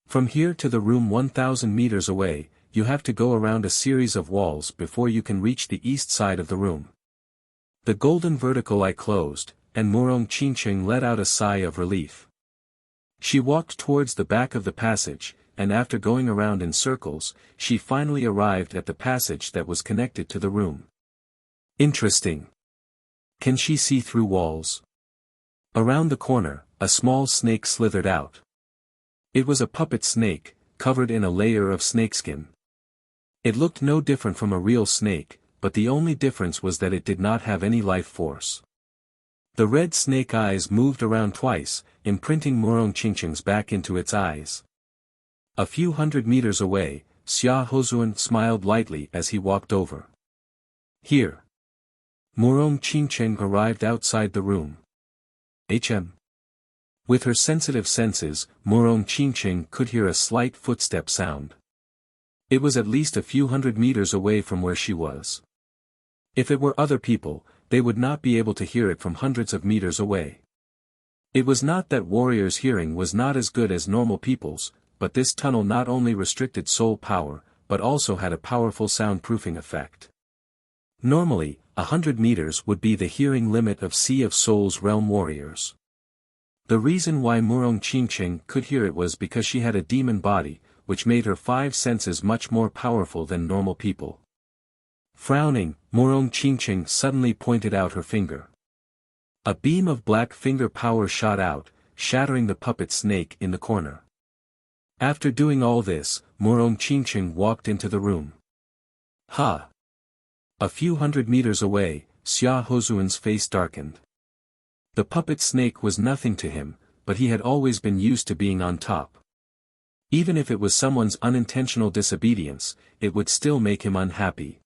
From here to the room 1,000 meters away, you have to go around a series of walls before you can reach the east side of the room. The golden vertical eye closed, and Murong Qingqing let out a sigh of relief. She walked towards the back of the passage, and after going around in circles, she finally arrived at the passage that was connected to the room. Interesting. Can she see through walls? Around the corner, a small snake slithered out. It was a puppet snake, covered in a layer of snakeskin. It looked no different from a real snake, but the only difference was that it did not have any life force. The red snake eyes moved around twice, imprinting Murong Qingqing's back into its eyes. A few hundred meters away, Xia Hozuan smiled lightly as he walked over. Here. Murong Qingqing arrived outside the room. HM. With her sensitive senses, Murong Qingqing could hear a slight footstep sound. It was at least a few hundred meters away from where she was. If it were other people, they would not be able to hear it from hundreds of meters away. It was not that warriors' hearing was not as good as normal people's, but this tunnel not only restricted soul power, but also had a powerful soundproofing effect. Normally, 100 meters would be the hearing limit of Sea of Souls realm warriors. The reason why Murong Qingqing could hear it was because she had a demon body, which made her 5 senses much more powerful than normal people. Frowning, Murong Qingqing suddenly pointed out her finger. A beam of black finger power shot out, shattering the puppet snake in the corner. After doing all this, Murong Qingqing walked into the room. Ha! A few hundred meters away, Xia Hozuan's face darkened. The puppet snake was nothing to him, but he had always been used to being on top. Even if it was someone's unintentional disobedience, it would still make him unhappy.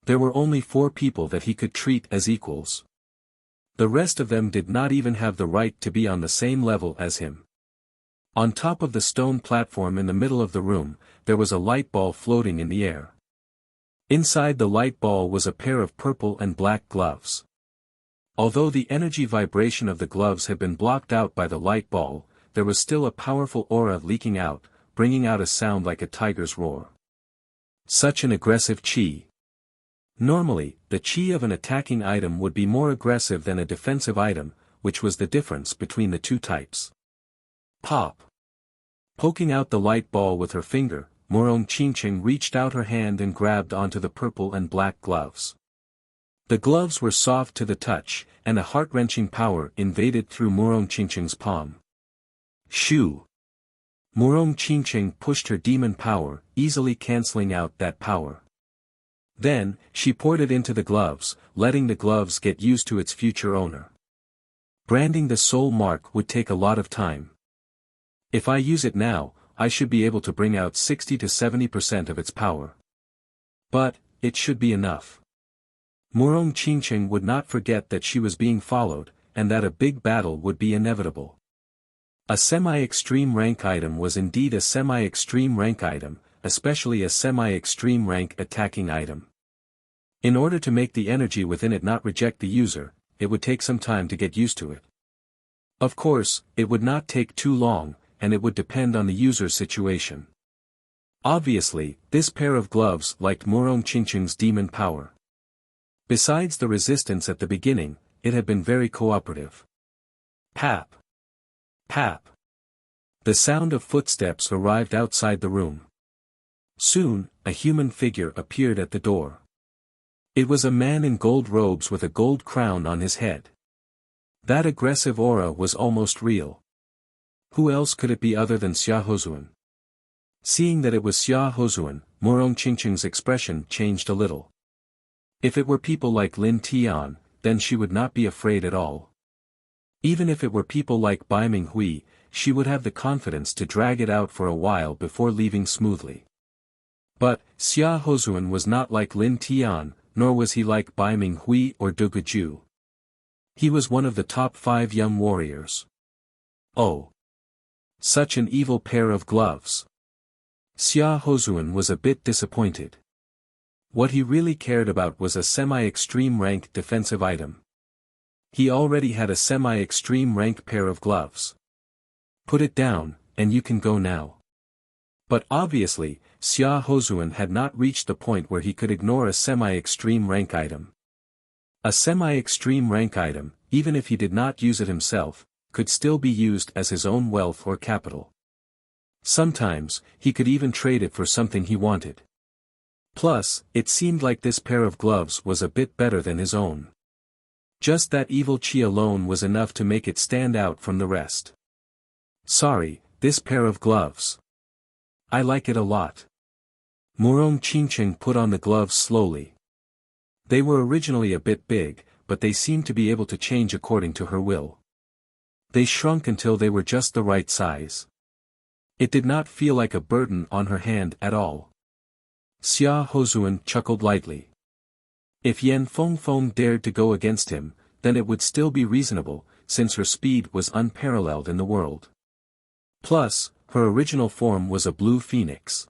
There were only 4 people that he could treat as equals. The rest of them did not even have the right to be on the same level as him. On top of the stone platform in the middle of the room, there was a light ball floating in the air. Inside the light ball was a pair of purple and black gloves. Although the energy vibration of the gloves had been blocked out by the light ball, there was still a powerful aura leaking out, bringing out a sound like a tiger's roar. Such an aggressive chi. Normally, the chi of an attacking item would be more aggressive than a defensive item, which was the difference between the 2 types. Pop! Poking out the light ball with her finger, Murong Qingqing reached out her hand and grabbed onto the purple and black gloves. The gloves were soft to the touch, and a heart-wrenching power invaded through Murong Qingqing's palm. Shoo! Murong Qingqing pushed her demon power, easily cancelling out that power. Then, she poured it into the gloves, letting the gloves get used to its future owner. Branding the soul mark would take a lot of time. If I use it now, I should be able to bring out 60 to 70% of its power. But, it should be enough. Murong Qingqing would not forget that she was being followed, and that a big battle would be inevitable. A semi-extreme rank item was indeed a semi-extreme rank item, especially a semi-extreme rank attacking item. In order to make the energy within it not reject the user, it would take some time to get used to it. Of course, it would not take too long, and it would depend on the user's situation. Obviously, this pair of gloves liked Murong Qingqing's demon power. Besides the resistance at the beginning, it had been very cooperative. Pap! Pap! The sound of footsteps arrived outside the room. Soon, a human figure appeared at the door. It was a man in gold robes with a gold crown on his head. That aggressive aura was almost real. Who else could it be other than Xia Hozuan? Seeing that it was Xia Hozuan, Murong Qingqing's expression changed a little. If it were people like Lin Tian, then she would not be afraid at all. Even if it were people like Bai Minghui, she would have the confidence to drag it out for a while before leaving smoothly. But, Xia Hozuan was not like Lin Tian, nor was he like Bai Minghui or Du Guju. He was one of the top 5 young warriors. Oh! Such an evil pair of gloves. Xia Hozuan was a bit disappointed. What he really cared about was a semi-extreme rank defensive item. He already had a semi-extreme rank pair of gloves. Put it down, and you can go now. But obviously, Xia Hozuan had not reached the point where he could ignore a semi-extreme rank item. A semi-extreme rank item, even if he did not use it himself, could still be used as his own wealth or capital. Sometimes, he could even trade it for something he wanted. Plus, it seemed like this pair of gloves was a bit better than his own. Just that evil qi alone was enough to make it stand out from the rest. Sorry, this pair of gloves. I like it a lot. Murong Qingqing put on the gloves slowly. They were originally a bit big, but they seemed to be able to change according to her will. They shrunk until they were just the right size. It did not feel like a burden on her hand at all. Xia Hozuan chuckled lightly. If Yan Fengfeng dared to go against him, then it would still be reasonable, since her speed was unparalleled in the world. Plus, her original form was a blue phoenix.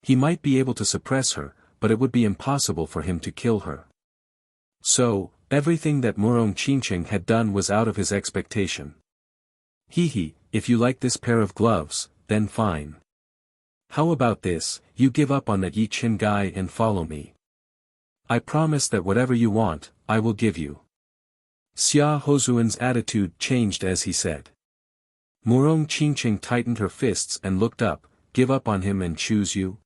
He might be able to suppress her, but it would be impossible for him to kill her. So, everything that Murong Qingqing had done was out of his expectation. Hehe, if you like this pair of gloves, then fine. How about this, you give up on that Yi Qin guy and follow me. I promise that whatever you want, I will give you. Xia Hozuan's attitude changed as he said. Murong Qingqing tightened her fists and looked up, give up on him and choose you?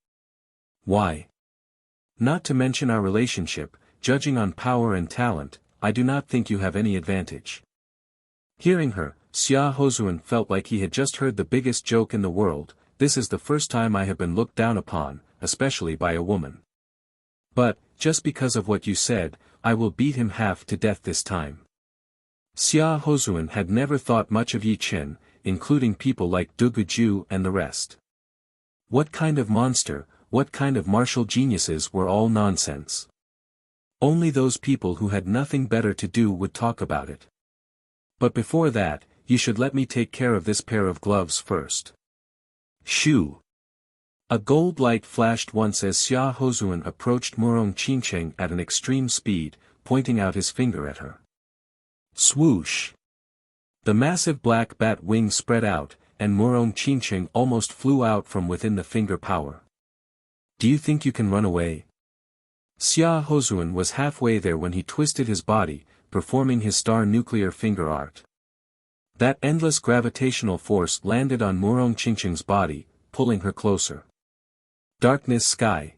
Why? Not to mention our relationship, judging on power and talent, I do not think you have any advantage. Hearing her, Xia Hozuan felt like he had just heard the biggest joke in the world. This is the first time I have been looked down upon, especially by a woman. But, just because of what you said, I will beat him half to death this time. Xia Hozuan had never thought much of Yi Qin, including people like Du Guju and the rest. What kind of monster, what kind of martial geniuses were all nonsense. Only those people who had nothing better to do would talk about it. But before that, you should let me take care of this pair of gloves first. Shoo! A gold light flashed once as Xia Hozuan approached Murong Qingqing at an extreme speed, pointing out his finger at her. Swoosh! The massive black bat wings spread out, and Murong Qingqing almost flew out from within the finger power. Do you think you can run away? Xia Hozuan was halfway there when he twisted his body, performing his star nuclear finger art. That endless gravitational force landed on Murong Qingqing's body, pulling her closer. Darkness sky.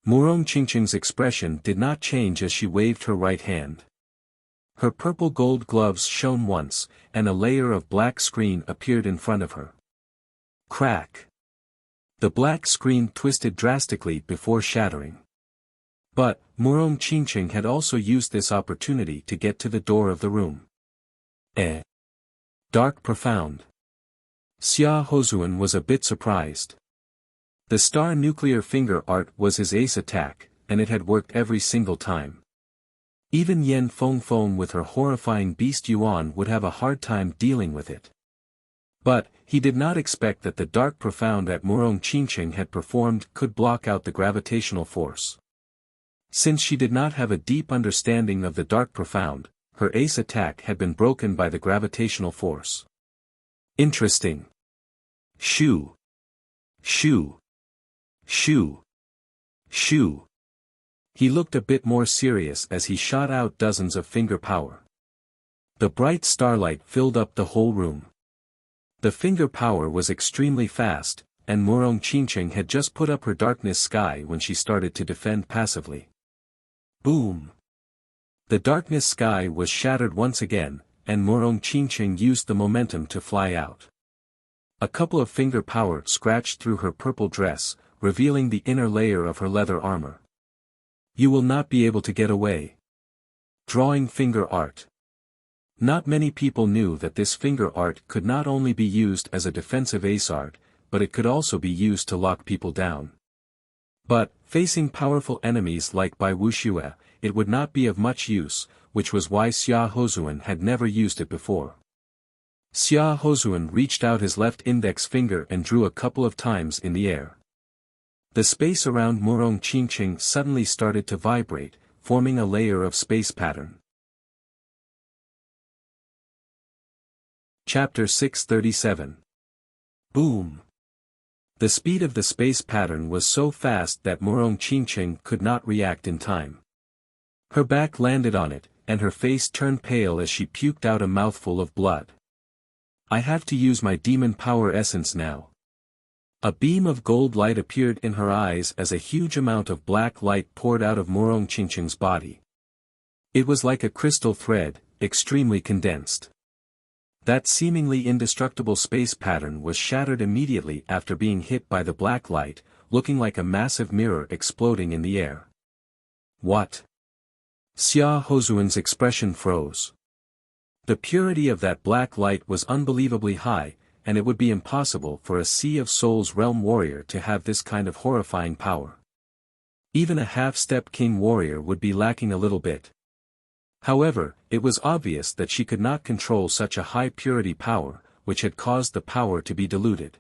Murong Qingqing's expression did not change as she waved her right hand. Her purple gold gloves shone once, and a layer of black screen appeared in front of her. Crack! The black screen twisted drastically before shattering. But, Murong Qingqing had also used this opportunity to get to the door of the room. Dark profound. Xia Hozuan was a bit surprised. The star nuclear finger art was his ace attack, and it had worked every single time. Even Yan Fengfeng with her horrifying beast Yuan would have a hard time dealing with it. But, he did not expect that the dark profound that Murong Qingqing had performed could block out the gravitational force. Since she did not have a deep understanding of the dark profound, her ace attack had been broken by the gravitational force. Interesting. Shoo. Shoo. Shoo. Shoo. He looked a bit more serious as he shot out dozens of finger power. The bright starlight filled up the whole room. The finger power was extremely fast, and Murong Qingqing had just put up her darkness sky when she started to defend passively. Boom! The darkness sky was shattered once again, and Murong Qingqing used the momentum to fly out. A couple of finger power scratched through her purple dress, revealing the inner layer of her leather armor. You will not be able to get away. Drawing finger art. Not many people knew that this finger art could not only be used as a defensive ace art, but it could also be used to lock people down. But, facing powerful enemies like Bai Wuxia, it would not be of much use, which was why Xia Hozuan had never used it before. Xia Hozuan reached out his left index finger and drew a couple of times in the air. The space around Murong Qingqing suddenly started to vibrate, forming a layer of space pattern. Chapter 637. Boom! The speed of the space pattern was so fast that Murong Qingqing could not react in time. Her back landed on it, and her face turned pale as she puked out a mouthful of blood. I have to use my demon power essence now. A beam of gold light appeared in her eyes as a huge amount of black light poured out of Murong Qingqing's body. It was like a crystal thread, extremely condensed. That seemingly indestructible space pattern was shattered immediately after being hit by the black light, looking like a massive mirror exploding in the air. What? Xia Hozuan's expression froze. The purity of that black light was unbelievably high, and it would be impossible for a Sea of Souls realm warrior to have this kind of horrifying power. Even a half-step king warrior would be lacking a little bit. However, it was obvious that she could not control such a high purity power, which had caused the power to be diluted.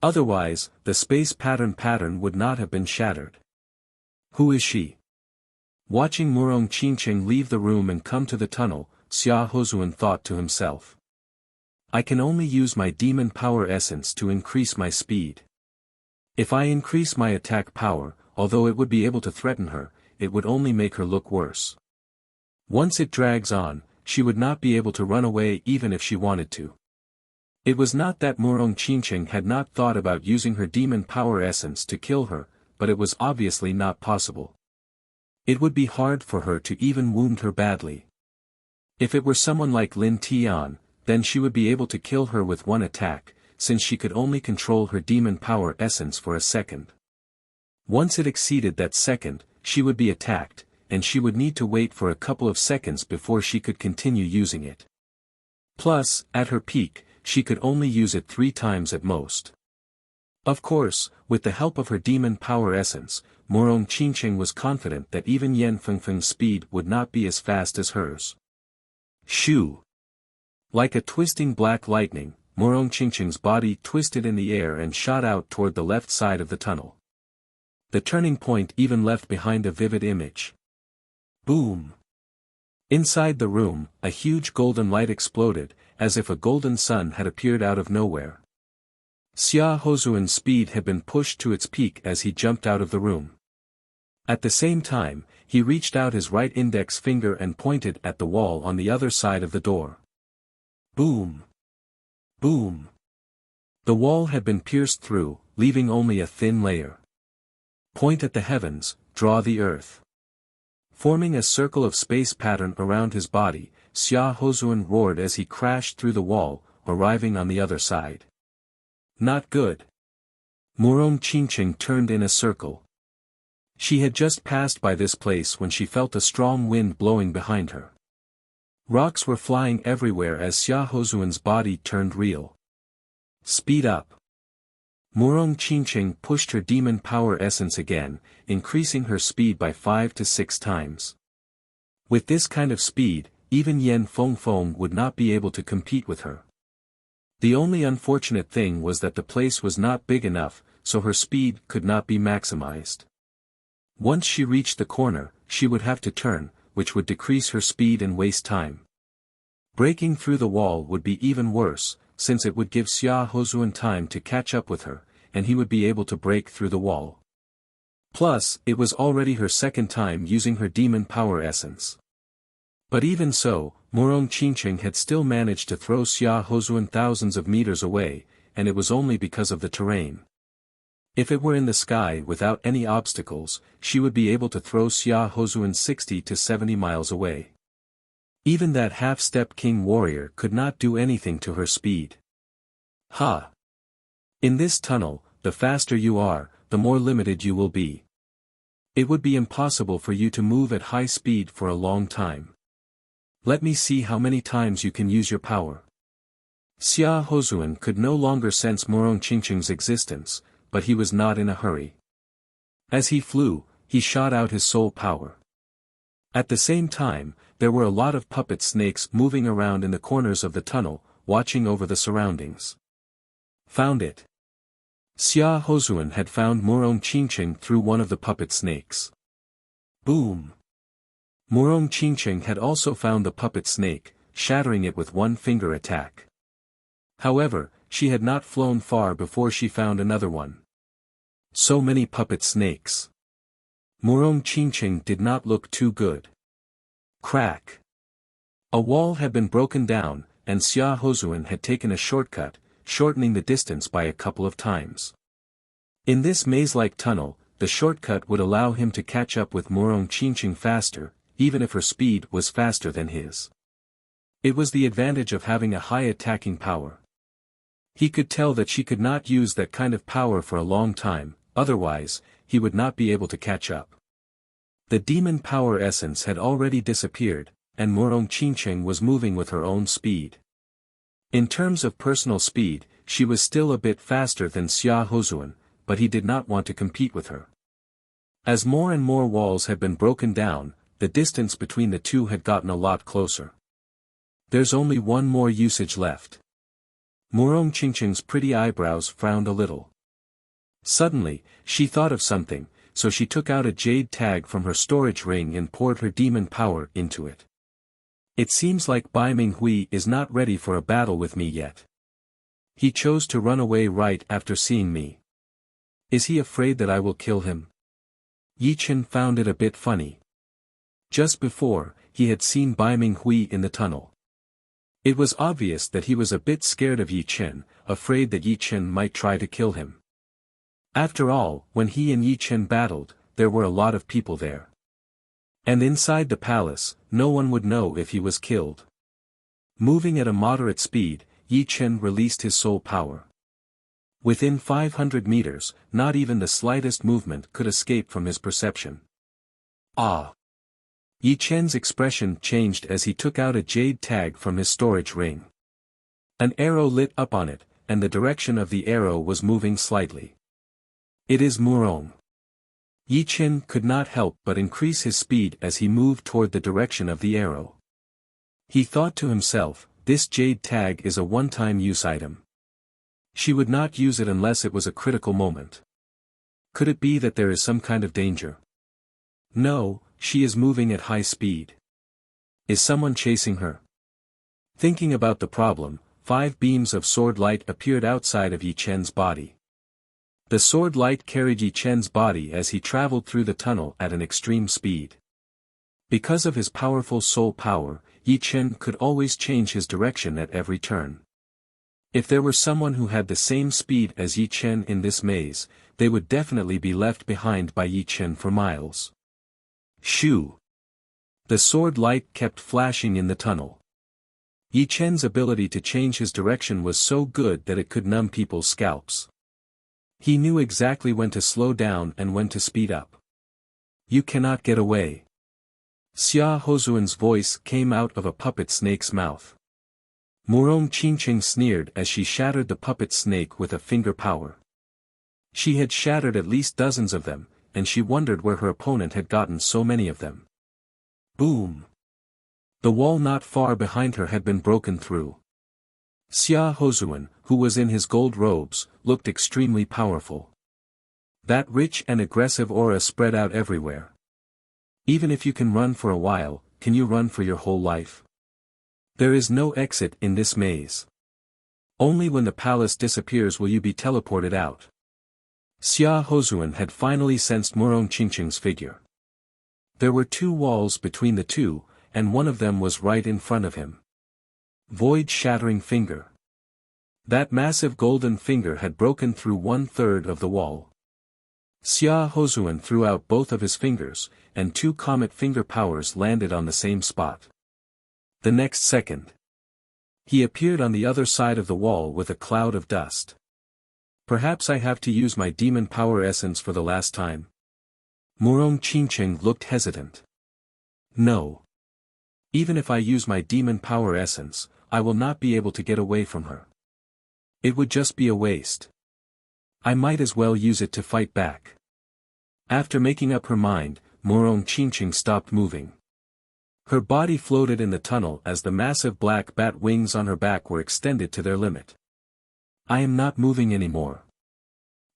Otherwise, the space pattern would not have been shattered. Who is she? Watching Murong Qingqing leave the room and come to the tunnel, Xia Hozuan thought to himself. I can only use my demon power essence to increase my speed. If I increase my attack power, although it would be able to threaten her, it would only make her look worse. Once it drags on, she would not be able to run away even if she wanted to. It was not that Murong Qingqing had not thought about using her demon power essence to kill her, but it was obviously not possible. It would be hard for her to even wound her badly. If it were someone like Lin Tian, then she would be able to kill her with one attack, since she could only control her demon power essence for a second. Once it exceeded that second, she would be attacked, and she would need to wait for a couple of seconds before she could continue using it. Plus, at her peak, she could only use it 3 times at most. Of course, with the help of her demon power essence, Murong Qingqing was confident that even Yan Fengfeng's speed would not be as fast as hers. Shoo! Like a twisting black lightning, Murong Qingqing's body twisted in the air and shot out toward the left side of the tunnel. The turning point even left behind a vivid image. Boom! Inside the room, a huge golden light exploded, as if a golden sun had appeared out of nowhere. Xia Hozuan's speed had been pushed to its peak as he jumped out of the room. At the same time, he reached out his right index finger and pointed at the wall on the other side of the door. Boom! Boom! The wall had been pierced through, leaving only a thin layer. Point at the heavens, draw the earth. Forming a circle of space pattern around his body, Xia Hozuan roared as he crashed through the wall, arriving on the other side. Not good. Murong Qingqing turned in a circle. She had just passed by this place when she felt a strong wind blowing behind her. Rocks were flying everywhere as Xia Hozuan's body turned real. Speed up. Murong Qingqing pushed her demon power essence again, increasing her speed by 5 to 6 times. With this kind of speed, even Yan Fengfeng would not be able to compete with her. The only unfortunate thing was that the place was not big enough, so her speed could not be maximized. Once she reached the corner, she would have to turn, which would decrease her speed and waste time. Breaking through the wall would be even worse, since it would give Xia Hozun time to catch up with her, and he would be able to break through the wall. Plus, it was already her second time using her demon power essence. But even so, Murong Qingqing had still managed to throw Xia Hozun thousands of meters away, and it was only because of the terrain. If it were in the sky without any obstacles, she would be able to throw Xia Hozun 60 to 70 miles away. Even that half-step king warrior could not do anything to her speed. Ha! In this tunnel, the faster you are, the more limited you will be. It would be impossible for you to move at high speed for a long time. Let me see how many times you can use your power. Xia Hozun could no longer sense Murong Qingqing's existence, but he was not in a hurry. As he flew, he shot out his soul power. At the same time, there were a lot of puppet snakes moving around in the corners of the tunnel, watching over the surroundings. Found it. Xia Hozun had found Murong Qingqing through one of the puppet snakes. Boom! Murong Qingqing had also found the puppet snake, shattering it with one finger attack. However, she had not flown far before she found another one. So many puppet snakes. Murong Qingqing did not look too good. Crack! A wall had been broken down, and Xia Hozun had taken a shortcut, shortening the distance by a couple of times. In this maze-like tunnel, the shortcut would allow him to catch up with Murong Qingqing faster, even if her speed was faster than his. It was the advantage of having a high attacking power. He could tell that she could not use that kind of power for a long time, otherwise, he would not be able to catch up. The demon power essence had already disappeared, and Murong Qingqing was moving with her own speed. In terms of personal speed, she was still a bit faster than Xia Hozun, but he did not want to compete with her. As more and more walls had been broken down, the distance between the two had gotten a lot closer. There's only one more usage left. Murong Qingqing's pretty eyebrows frowned a little. Suddenly, she thought of something, so she took out a jade tag from her storage ring and poured her demon power into it. It seems like Bai Minghui is not ready for a battle with me yet. He chose to run away right after seeing me. Is he afraid that I will kill him? Yi Chen found it a bit funny. Just before, he had seen Bai Minghui in the tunnel. It was obvious that he was a bit scared of Yi Chen, afraid that Yi Chen might try to kill him. After all, when he and Yi Chen battled, there were a lot of people there. And inside the palace, no one would know if he was killed. Moving at a moderate speed, Yi Chen released his soul power. Within 500 meters, not even the slightest movement could escape from his perception. Ah! Yi Chen's expression changed as he took out a jade tag from his storage ring. An arrow lit up on it, and the direction of the arrow was moving slightly. It is Murong. Yi Chen could not help but increase his speed as he moved toward the direction of the arrow. He thought to himself, this jade tag is a one-time use item. She would not use it unless it was a critical moment. Could it be that there is some kind of danger? No, she is moving at high speed. Is someone chasing her? Thinking about the problem, 5 beams of sword light appeared outside of Yi Chen's body. The sword light carried Yi Chen's body as he traveled through the tunnel at an extreme speed. Because of his powerful soul power, Yi Chen could always change his direction at every turn. If there were someone who had the same speed as Yi Chen in this maze, they would definitely be left behind by Yi Chen for miles. Shoo! The sword light kept flashing in the tunnel. Yi Chen's ability to change his direction was so good that it could numb people's scalps. He knew exactly when to slow down and when to speed up. You cannot get away. Xia Hozun's voice came out of a puppet snake's mouth. Murong Qingqing sneered as she shattered the puppet snake with a finger power. She had shattered at least dozens of them, and she wondered where her opponent had gotten so many of them. Boom! The wall not far behind her had been broken through. Xia Hozun, who was in his gold robes, looked extremely powerful. That rich and aggressive aura spread out everywhere. Even if you can run for a while, can you run for your whole life? There is no exit in this maze. Only when the palace disappears will you be teleported out. Xia Hozuan had finally sensed Murong Qingqing's figure. There were 2 walls between the two, and one of them was right in front of him. Void-shattering finger. That massive golden finger had broken through 1/3 of the wall. Xia Hozuan threw out both of his fingers, and 2 comet finger powers landed on the same spot. The next second, he appeared on the other side of the wall with a cloud of dust. Perhaps I have to use my demon power essence for the last time. Murong Qingqing looked hesitant. No. Even if I use my demon power essence, I will not be able to get away from her. It would just be a waste. I might as well use it to fight back. After making up her mind, Murong Qingqing stopped moving. Her body floated in the tunnel as the massive black bat wings on her back were extended to their limit. I am not moving anymore.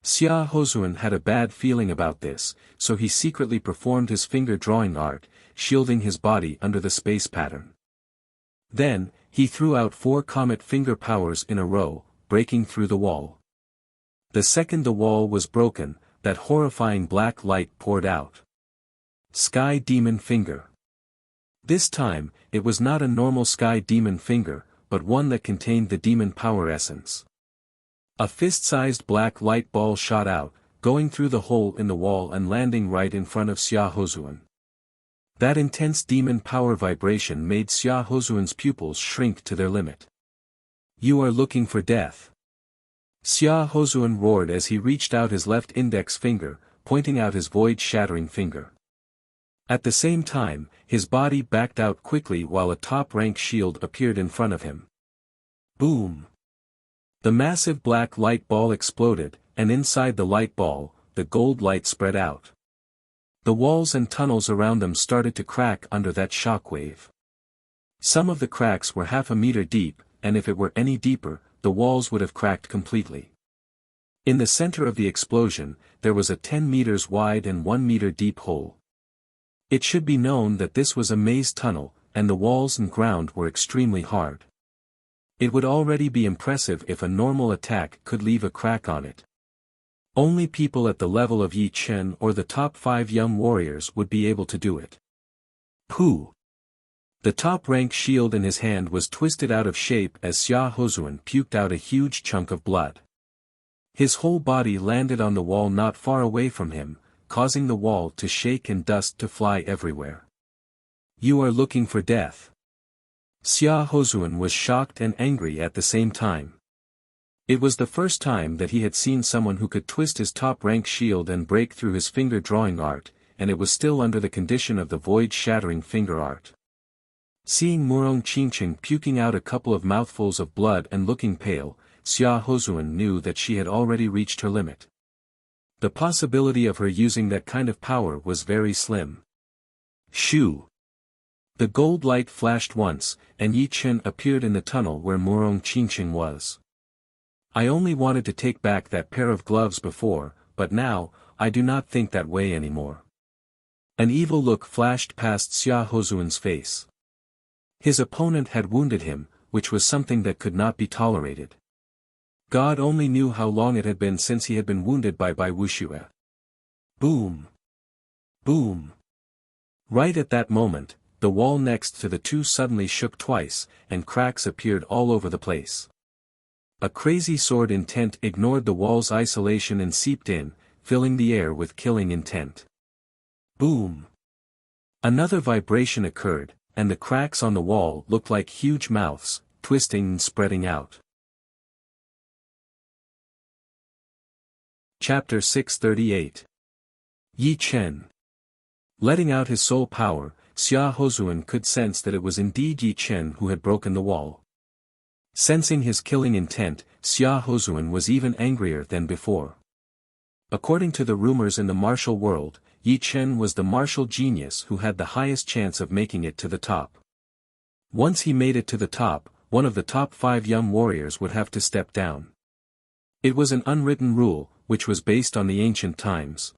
Xia Hozuan had a bad feeling about this, so he secretly performed his finger drawing art, shielding his body under the space pattern. Then, he threw out 4 comet finger powers in a row, breaking through the wall. The second the wall was broken, that horrifying black light poured out. Sky Demon Finger. This time, it was not a normal Sky Demon Finger, but one that contained the demon power essence. A fist-sized black light ball shot out, going through the hole in the wall and landing right in front of Xia Hozuan. That intense demon power vibration made Xia Hozuan's pupils shrink to their limit. You are looking for death. Xia Hozuan roared as he reached out his left index finger, pointing out his void-shattering finger. At the same time, his body backed out quickly while a top-rank shield appeared in front of him. Boom! The massive black light ball exploded, and inside the light ball, the gold light spread out. The walls and tunnels around them started to crack under that shockwave. Some of the cracks were 1/2 meter deep, and if it were any deeper, the walls would have cracked completely. In the center of the explosion, there was a 10 meters wide and 1 meter deep hole. It should be known that this was a maze tunnel, and the walls and ground were extremely hard. It would already be impressive if a normal attack could leave a crack on it. Only people at the level of Yi Chen or the top 5 young warriors would be able to do it. Pooh! The top-rank shield in his hand was twisted out of shape as Xia Hozuan puked out a huge chunk of blood. His whole body landed on the wall not far away from him, causing the wall to shake and dust to fly everywhere. You are looking for death. Xia Hozuan was shocked and angry at the same time. It was the first time that he had seen someone who could twist his top-rank shield and break through his finger drawing art, and it was still under the condition of the void-shattering finger art. Seeing Murong Qingqing puking out a couple of mouthfuls of blood and looking pale, Xia Hozuan knew that she had already reached her limit. The possibility of her using that kind of power was very slim. Shoo! The gold light flashed once, and Yi Chen appeared in the tunnel where Murong Qingqing was. I only wanted to take back that pair of gloves before, but now, I do not think that way anymore. An evil look flashed past Xia Hozuan's face. His opponent had wounded him, which was something that could not be tolerated. God only knew how long it had been since he had been wounded by Wuxia. Boom! Boom! Right at that moment, the wall next to the two suddenly shook twice, and cracks appeared all over the place. A crazy sword intent ignored the wall's isolation and seeped in, filling the air with killing intent. Boom! Another vibration occurred, and the cracks on the wall looked like huge mouths, twisting and spreading out. Chapter 638. Yi Chen. Letting out his soul power, Xia Hozuan could sense that it was indeed Yi Chen who had broken the wall. Sensing his killing intent, Xia Hozuan was even angrier than before. According to the rumors in the martial world, Yi Chen was the martial genius who had the highest chance of making it to the top. Once he made it to the top, one of the top 5 young warriors would have to step down. It was an unwritten rule, which was based on the ancient times.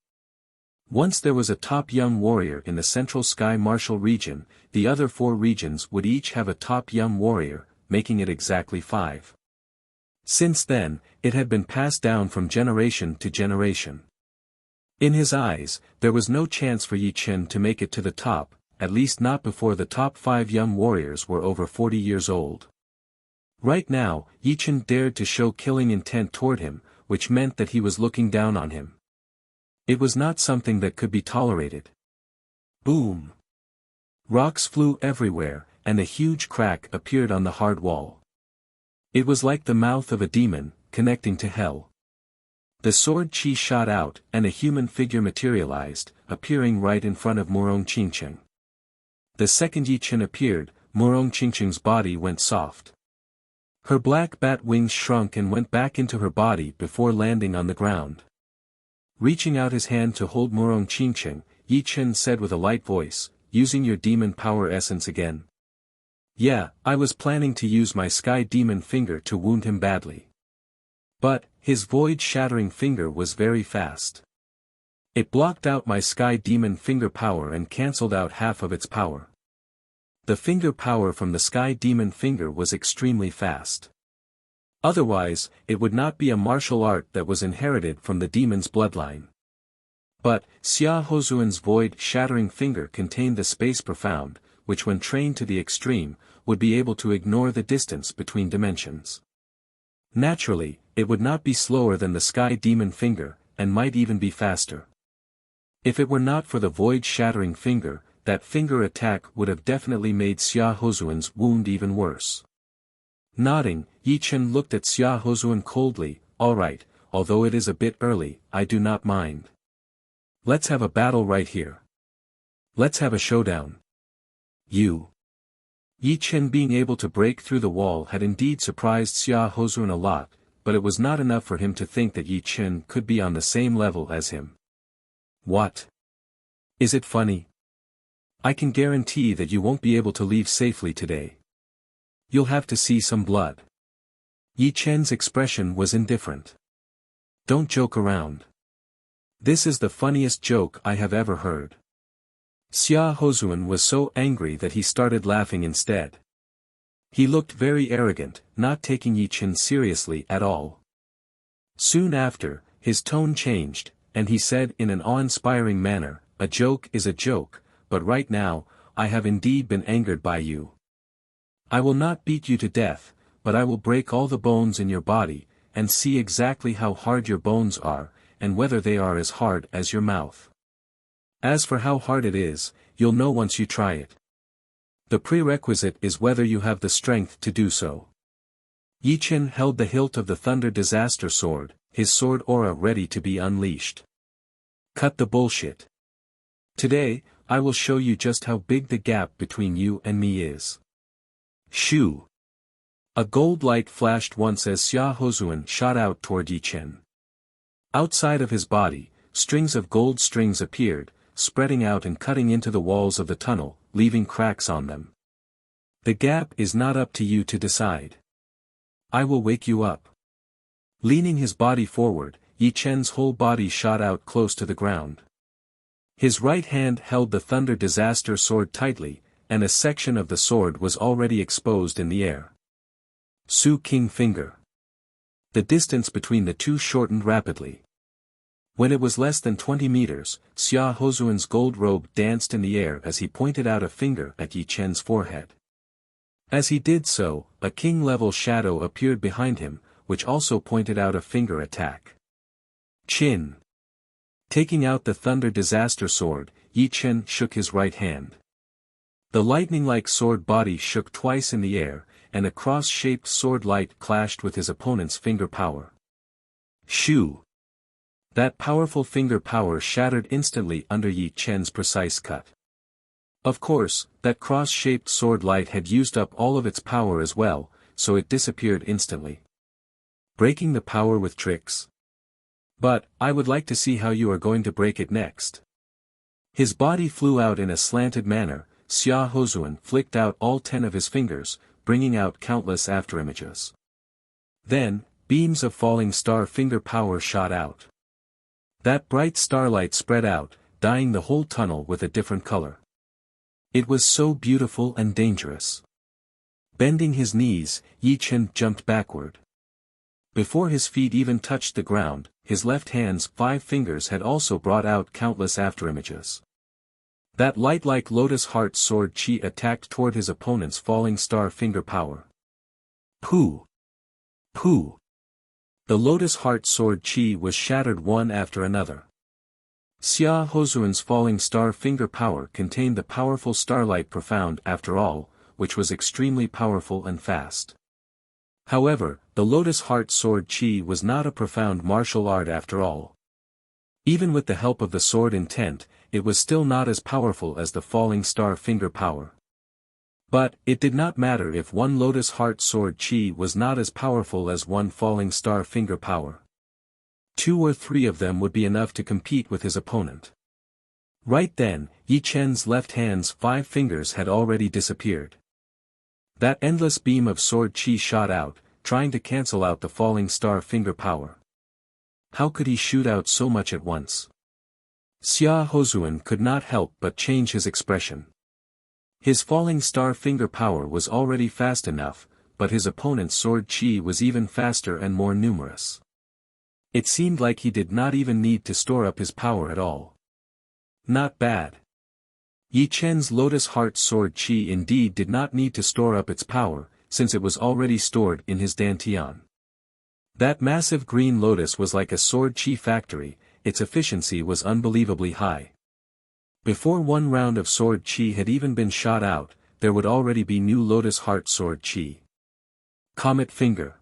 Once there was a top young warrior in the central sky martial region, the other 4 regions would each have a top young warrior, making it exactly 5. Since then, it had been passed down from generation to generation. In his eyes, there was no chance for Yi Chen to make it to the top, at least not before the top 5 young warriors were over 40 years old. Right now, Yi Chen dared to show killing intent toward him, which meant that he was looking down on him. It was not something that could be tolerated. Boom! Rocks flew everywhere, and a huge crack appeared on the hard wall. It was like the mouth of a demon, connecting to hell. The sword chi shot out, and a human figure materialized, appearing right in front of Murong Qingcheng. The second Yi Chen appeared, Murong Qingcheng's body went soft. Her black bat wings shrunk and went back into her body before landing on the ground. Reaching out his hand to hold Murong Qingcheng, Yi Chen said with a light voice, "Using your demon power essence again?" "Yeah, I was planning to use my sky demon finger to wound him badly. But, his void-shattering finger was very fast. It blocked out my sky demon finger power and cancelled out half of its power. The finger power from the sky demon finger was extremely fast. Otherwise, it would not be a martial art that was inherited from the demon's bloodline. But, Xia Hozuan's void-shattering finger contained the space profound, which when trained to the extreme, would be able to ignore the distance between dimensions. Naturally, it would not be slower than the sky demon finger, and might even be faster. If it were not for the void-shattering finger, that finger attack would have definitely made Xia Hozuan's wound even worse. Nodding, Yi Chen looked at Xia Hozuan coldly. "All right, although it is a bit early, I do not mind. Let's have a battle right here. Let's have a showdown." Yi Chen being able to break through the wall had indeed surprised Xia Hozuan a lot, but it was not enough for him to think that Yi Chen could be on the same level as him. "What? Is it funny? I can guarantee that you won't be able to leave safely today. You'll have to see some blood." Yi Chen's expression was indifferent. "Don't joke around. This is the funniest joke I have ever heard." Xia Hozuan was so angry that he started laughing instead. He looked very arrogant, not taking Yi Chen seriously at all. Soon after, his tone changed, and he said in an awe-inspiring manner, "A joke is a joke, but right now, I have indeed been angered by you. I will not beat you to death, but I will break all the bones in your body, and see exactly how hard your bones are, and whether they are as hard as your mouth. As for how hard it is, you'll know once you try it. The prerequisite is whether you have the strength to do so." Yi Chen held the hilt of the Thunder Disaster Sword, his sword aura ready to be unleashed. "Cut the bullshit. Today, I will show you just how big the gap between you and me is." Shoo! A gold light flashed once as Xia Hozuan shot out toward Yi Chen. Outside of his body, strings of gold strings appeared, spreading out and cutting into the walls of the tunnel, leaving cracks on them. "The gap is not up to you to decide. I will wake you up." Leaning his body forward, Yi Chen's whole body shot out close to the ground. His right hand held the Thunder Disaster Sword tightly, and a section of the sword was already exposed in the air. Su King Finger. The distance between the two shortened rapidly. When it was less than 20 meters, Xia Hozuan's gold robe danced in the air as he pointed out a finger at Yi Chen's forehead. As he did so, a king-level shadow appeared behind him, which also pointed out a finger attack. Chin. Taking out the Thunder Disaster Sword, Yi Chen shook his right hand. The lightning-like sword body shook twice in the air, and a cross-shaped sword light clashed with his opponent's finger power. Shoo! That powerful finger power shattered instantly under Yi Chen's precise cut. Of course, that cross-shaped sword light had used up all of its power as well, so it disappeared instantly. Breaking the power with tricks? But, I would like to see how you are going to break it next. His body flew out in a slanted manner. Xia Hozuan flicked out all 10 of his fingers, bringing out countless afterimages. Then, beams of falling star finger power shot out. That bright starlight spread out, dyeing the whole tunnel with a different color. It was so beautiful and dangerous. Bending his knees, Yi Chen jumped backward. Before his feet even touched the ground, his left hand's 5 fingers had also brought out countless afterimages. That light-like lotus heart sword chi attacked toward his opponent's falling star finger power. Pooh! Pooh! The lotus heart sword chi was shattered one after another. Xia Hozuan's falling star finger power contained the powerful starlight profound after all, which was extremely powerful and fast. However, the lotus heart sword chi was not a profound martial art after all. Even with the help of the sword intent, it was still not as powerful as the falling star finger power. But, it did not matter if one lotus heart sword chi was not as powerful as one falling star finger power. 2 or 3 of them would be enough to compete with his opponent. Right then, Yi Chen's left hand's 5 fingers had already disappeared. That endless beam of sword chi shot out, trying to cancel out the falling star finger power. How could he shoot out so much at once? Xia Hozuan could not help but change his expression. His falling star finger power was already fast enough, but his opponent's sword chi was even faster and more numerous. It seemed like he did not even need to store up his power at all. Not bad. Yi Chen's lotus heart sword chi indeed did not need to store up its power, since it was already stored in his dantian. That massive green lotus was like a sword chi factory, its efficiency was unbelievably high. Before one round of sword chi had even been shot out, there would already be new lotus heart sword chi. Comet finger.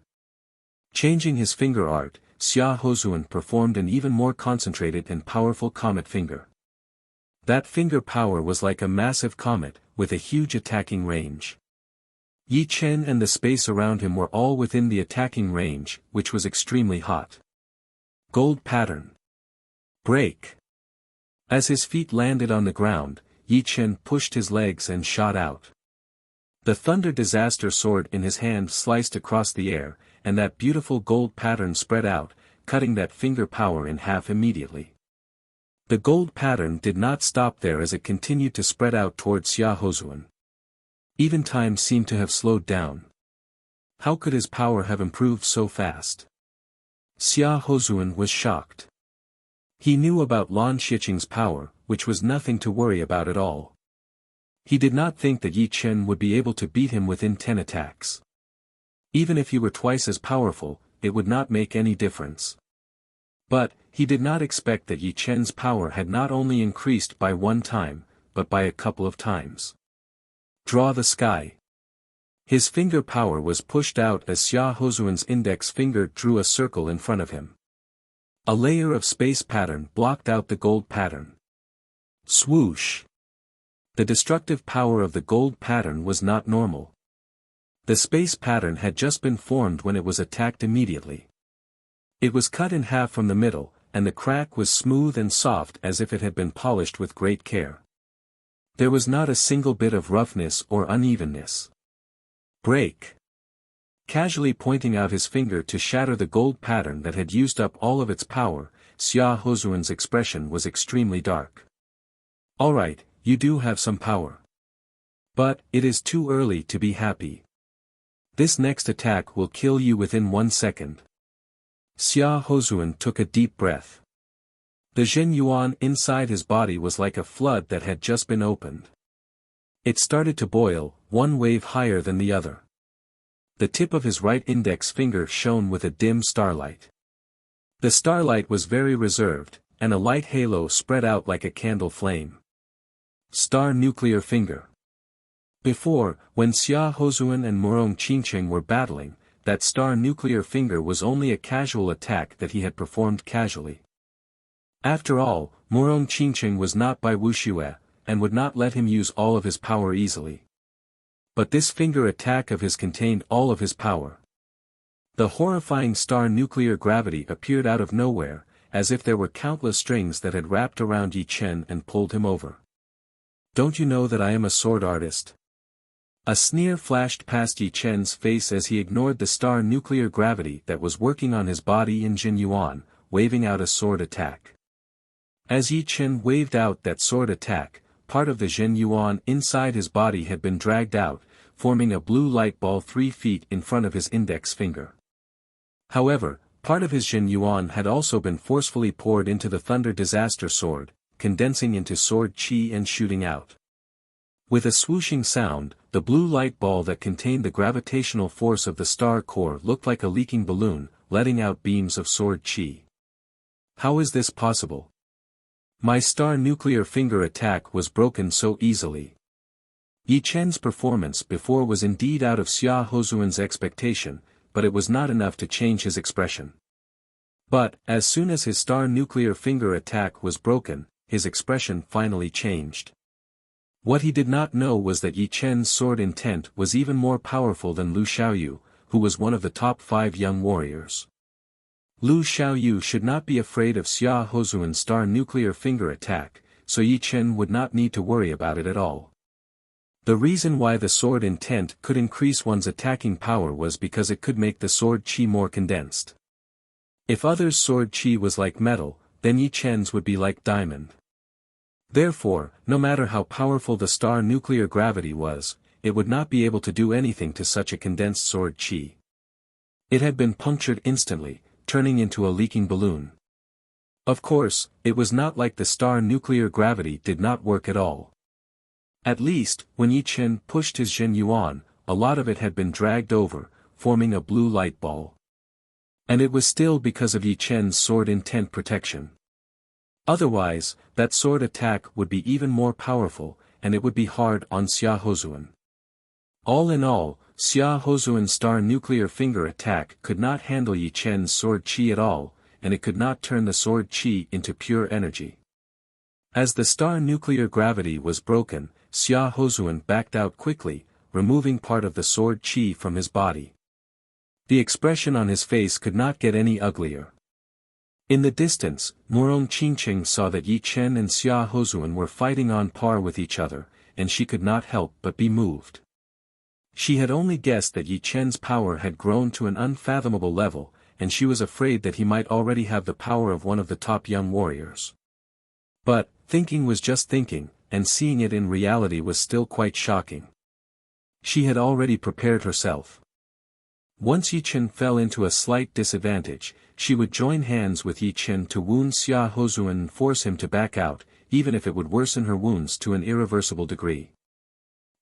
Changing his finger art, Xia Hozuan performed an even more concentrated and powerful comet finger. That finger power was like a massive comet, with a huge attacking range. Yi Chen and the space around him were all within the attacking range, which was extremely hot. Gold pattern. Break. As his feet landed on the ground, Yi Chen pushed his legs and shot out. The thunder disaster sword in his hand sliced across the air, and that beautiful gold pattern spread out, cutting that finger power in half immediately. The gold pattern did not stop there as it continued to spread out towards Xia Hozuan. Even time seemed to have slowed down. How could his power have improved so fast? Xia Hozuan was shocked. He knew about Lan Shiqing's power, which was nothing to worry about at all. He did not think that Yi Chen would be able to beat him within 10 attacks. Even if he were twice as powerful, it would not make any difference. But, he did not expect that Yi Chen's power had not only increased by 1 time, but by a couple of times. Draw the sky. His finger power was pushed out as Xia Hozuan's index finger drew a circle in front of him. A layer of space pattern blocked out the gold pattern. Swoosh! The destructive power of the gold pattern was not normal. The space pattern had just been formed when it was attacked immediately. It was cut in half from the middle, and the crack was smooth and soft as if it had been polished with great care. There was not a single bit of roughness or unevenness. Break. Casually pointing out his finger to shatter the gold pattern that had used up all of its power, Xia Hozuan's expression was extremely dark. Alright, you do have some power. But, it is too early to be happy. This next attack will kill you within 1 second. Xia Hozuan took a deep breath. The Zhen Yuan inside his body was like a flood that had just been opened. It started to boil, one wave higher than the other. The tip of his right index finger shone with a dim starlight. The starlight was very reserved, and a light halo spread out like a candle flame. Star nuclear finger. Before, when Xia Hozuan and Murong Qingqing were battling, that star nuclear finger was only a casual attack that he had performed casually. After all, Murong Qingqing was not by Wuxia, and would not let him use all of his power easily. But this finger attack of his contained all of his power. The horrifying star nuclear gravity appeared out of nowhere, as if there were countless strings that had wrapped around Yi Chen and pulled him over. Don't you know that I am a sword artist? A sneer flashed past Yi Chen's face as he ignored the star nuclear gravity that was working on his body in Jin Yuan, waving out a sword attack. As Yi Chen waved out that sword attack, part of the Zhen Yuan inside his body had been dragged out, forming a blue light ball 3 feet in front of his index finger. However, part of his Zhen Yuan had also been forcefully poured into the Thunder Disaster Sword, condensing into sword qi and shooting out. With a swooshing sound, the blue light ball that contained the gravitational force of the star core looked like a leaking balloon, letting out beams of sword qi. How is this possible? My star nuclear finger attack was broken so easily. Yi Chen's performance before was indeed out of Xia Hozuan's expectation, but it was not enough to change his expression. But, as soon as his star nuclear finger attack was broken, his expression finally changed. What he did not know was that Yi Chen's sword intent was even more powerful than Lu Xiaoyu, who was one of the top 5 young warriors. Lu Xiaoyu should not be afraid of Xia Hozuan's star nuclear finger attack, so Yi Chen would not need to worry about it at all. The reason why the sword intent could increase one's attacking power was because it could make the sword qi more condensed. If others' sword qi was like metal, then Yi Chen's would be like diamond. Therefore, no matter how powerful the star nuclear gravity was, it would not be able to do anything to such a condensed sword qi. It had been punctured instantly, turning into a leaking balloon. Of course, it was not like the star nuclear gravity did not work at all. At least, when Yi Chen pushed his Zhen Yuan, a lot of it had been dragged over, forming a blue light ball. And it was still because of Yi Chen's sword intent protection. Otherwise, that sword attack would be even more powerful, and it would be hard on Xia Hozuan. All in all, Xia Hozuan's star nuclear finger attack could not handle Yi Chen's sword qi at all, and it could not turn the sword qi into pure energy. As the star nuclear gravity was broken, Xia Hozuan backed out quickly, removing part of the sword qi from his body. The expression on his face could not get any uglier. In the distance, Murong Qingqing saw that Yi Chen and Xia Hozuan were fighting on par with each other, and she could not help but be moved. She had only guessed that Yi Chen's power had grown to an unfathomable level, and she was afraid that he might already have the power of one of the top young warriors. But, thinking was just thinking, and seeing it in reality was still quite shocking. She had already prepared herself. Once Yi Chen fell into a slight disadvantage, she would join hands with Yi Chen to wound Xia Hozuan and force him to back out, even if it would worsen her wounds to an irreversible degree.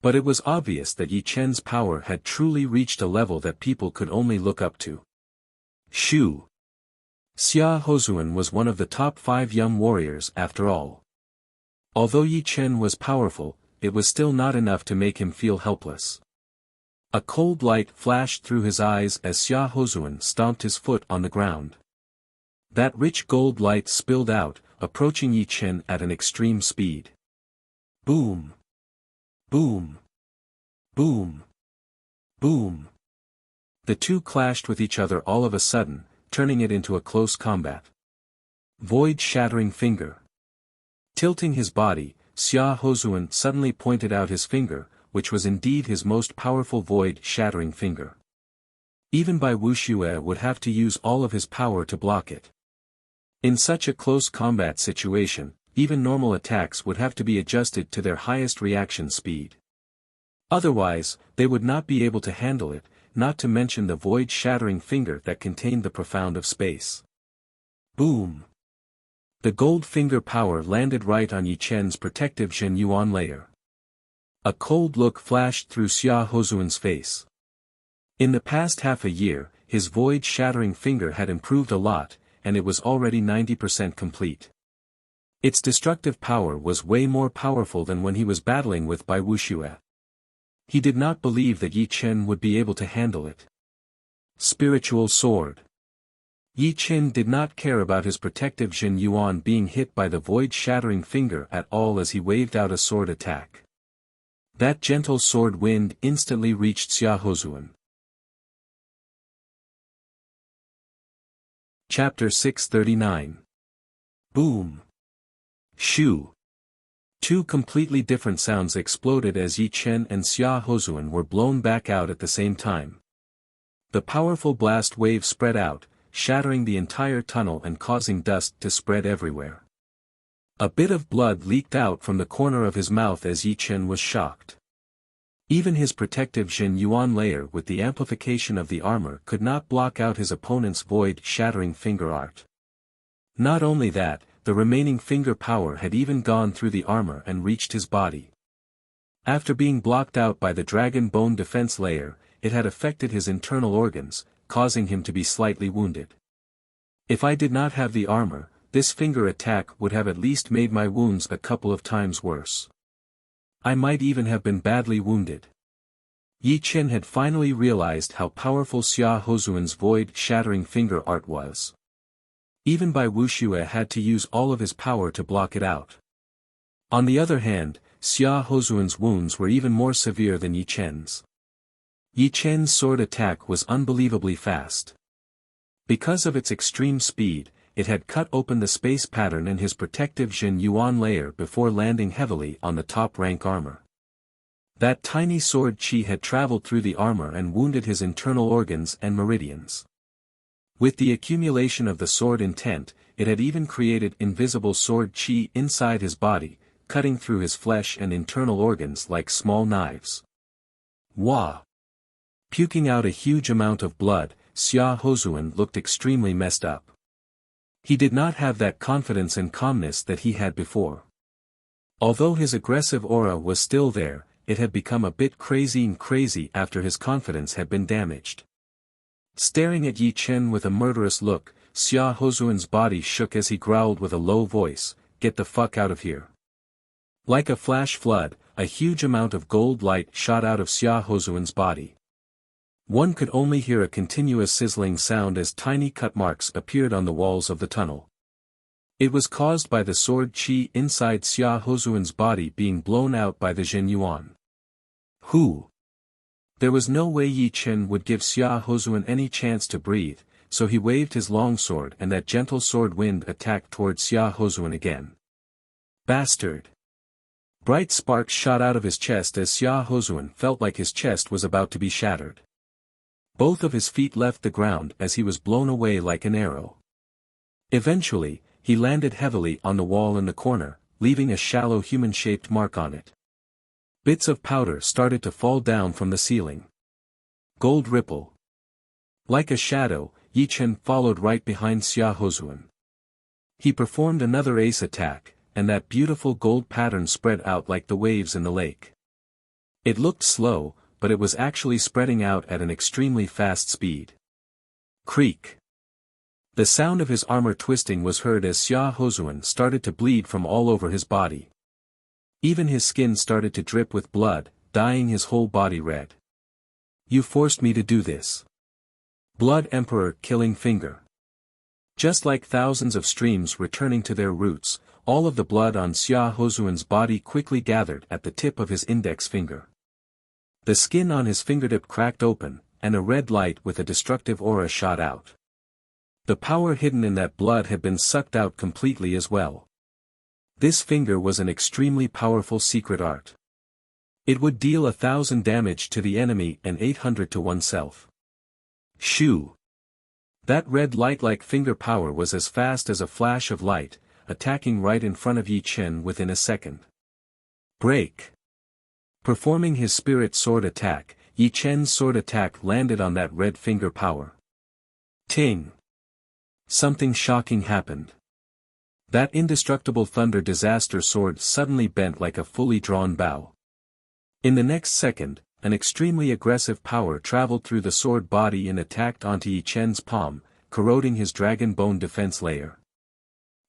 But it was obvious that Yi Chen's power had truly reached a level that people could only look up to. Shoo! Xia Hozuan was one of the top 5 young warriors after all. Although Yi Chen was powerful, it was still not enough to make him feel helpless. A cold light flashed through his eyes as Xia Hozuan stomped his foot on the ground. That rich gold light spilled out, approaching Yi Chen at an extreme speed. Boom! Boom! Boom! Boom! The two clashed with each other all of a sudden, turning it into a close combat. Void-shattering finger. Tilting his body, Xia Hozuan suddenly pointed out his finger, which was indeed his most powerful void-shattering finger. Even by Wuxia would have to use all of his power to block it. In such a close combat situation, even normal attacks would have to be adjusted to their highest reaction speed. Otherwise, they would not be able to handle it, not to mention the void-shattering finger that contained the profound of space. Boom! The gold finger power landed right on Yi Chen's protective Zhen Yuan layer. A cold look flashed through Xia Hozuan's face. In the past half a year, his void-shattering finger had improved a lot, and it was already 90% complete. Its destructive power was way more powerful than when he was battling with Bai Wuxia. He did not believe that Yi Chen would be able to handle it. Spiritual sword. Yi Chen did not care about his protective Zhen Yuan being hit by the void-shattering finger at all as he waved out a sword attack. That gentle sword wind instantly reached Xia Hozuan. Chapter 639. Boom! Shoo! Two completely different sounds exploded as Yi Chen and Xia Hozuan were blown back out at the same time. The powerful blast wave spread out, shattering the entire tunnel and causing dust to spread everywhere. A bit of blood leaked out from the corner of his mouth as Yi Chen was shocked. Even his protective Jin Yuan layer with the amplification of the armor could not block out his opponent's void-shattering finger art. Not only that, the remaining finger power had even gone through the armor and reached his body. After being blocked out by the dragon bone defense layer, it had affected his internal organs, causing him to be slightly wounded. If I did not have the armor, this finger attack would have at least made my wounds a couple of times worse. I might even have been badly wounded. Yi Chen had finally realized how powerful Xia Hozuan's void-shattering finger art was. Even Wuxia had to use all of his power to block it out. On the other hand, Xia Hozuan's wounds were even more severe than Yi Chen's. Yi Chen's sword attack was unbelievably fast. Because of its extreme speed, it had cut open the space pattern in his protective Jin Yuan layer before landing heavily on the top-rank armor. That tiny sword chi had traveled through the armor and wounded his internal organs and meridians. With the accumulation of the sword intent, it had even created invisible sword chi inside his body, cutting through his flesh and internal organs like small knives. Wah! Puking out a huge amount of blood, Xia Hozuan looked extremely messed up. He did not have that confidence and calmness that he had before. Although his aggressive aura was still there, it had become a bit crazy after his confidence had been damaged. Staring at Yi Chen with a murderous look, Xia Hozuan's body shook as he growled with a low voice, "Get the fuck out of here." Like a flash flood, a huge amount of gold light shot out of Xia Hozuan's body. One could only hear a continuous sizzling sound as tiny cut marks appeared on the walls of the tunnel. It was caused by the sword chi inside Xia Hozuan's body being blown out by the Jin Yuan. Who? There was no way Yi Chen would give Xia Hozuan any chance to breathe, so he waved his longsword and that gentle sword wind attacked towards Xia Hozuan again. Bastard! Bright sparks shot out of his chest as Xia Hozuan felt like his chest was about to be shattered. Both of his feet left the ground as he was blown away like an arrow. Eventually, he landed heavily on the wall in the corner, leaving a shallow human-shaped mark on it. Bits of powder started to fall down from the ceiling. Gold ripple. Like a shadow, Yi Chen followed right behind Xia Hozuan. He performed another ace attack, and that beautiful gold pattern spread out like the waves in the lake. It looked slow, but it was actually spreading out at an extremely fast speed. Creak. The sound of his armor twisting was heard as Xia Hozuan started to bleed from all over his body. Even his skin started to drip with blood, dyeing his whole body red. You forced me to do this. Blood Emperor killing finger. Just like thousands of streams returning to their roots, all of the blood on Xia Hozuan's body quickly gathered at the tip of his index finger. The skin on his fingertip cracked open, and a red light with a destructive aura shot out. The power hidden in that blood had been sucked out completely as well. This finger was an extremely powerful secret art. It would deal 1,000 damage to the enemy and 800 to oneself. Shoo! That red light-like finger power was as fast as a flash of light, attacking right in front of Yi Chen within a second. Break! Performing his spirit sword attack, Yi Chen's sword attack landed on that red finger power. Ting! Something shocking happened. That indestructible thunder disaster sword suddenly bent like a fully drawn bow. In the next second, an extremely aggressive power traveled through the sword body and attacked onto Yi Chen's palm, corroding his dragon bone defense layer.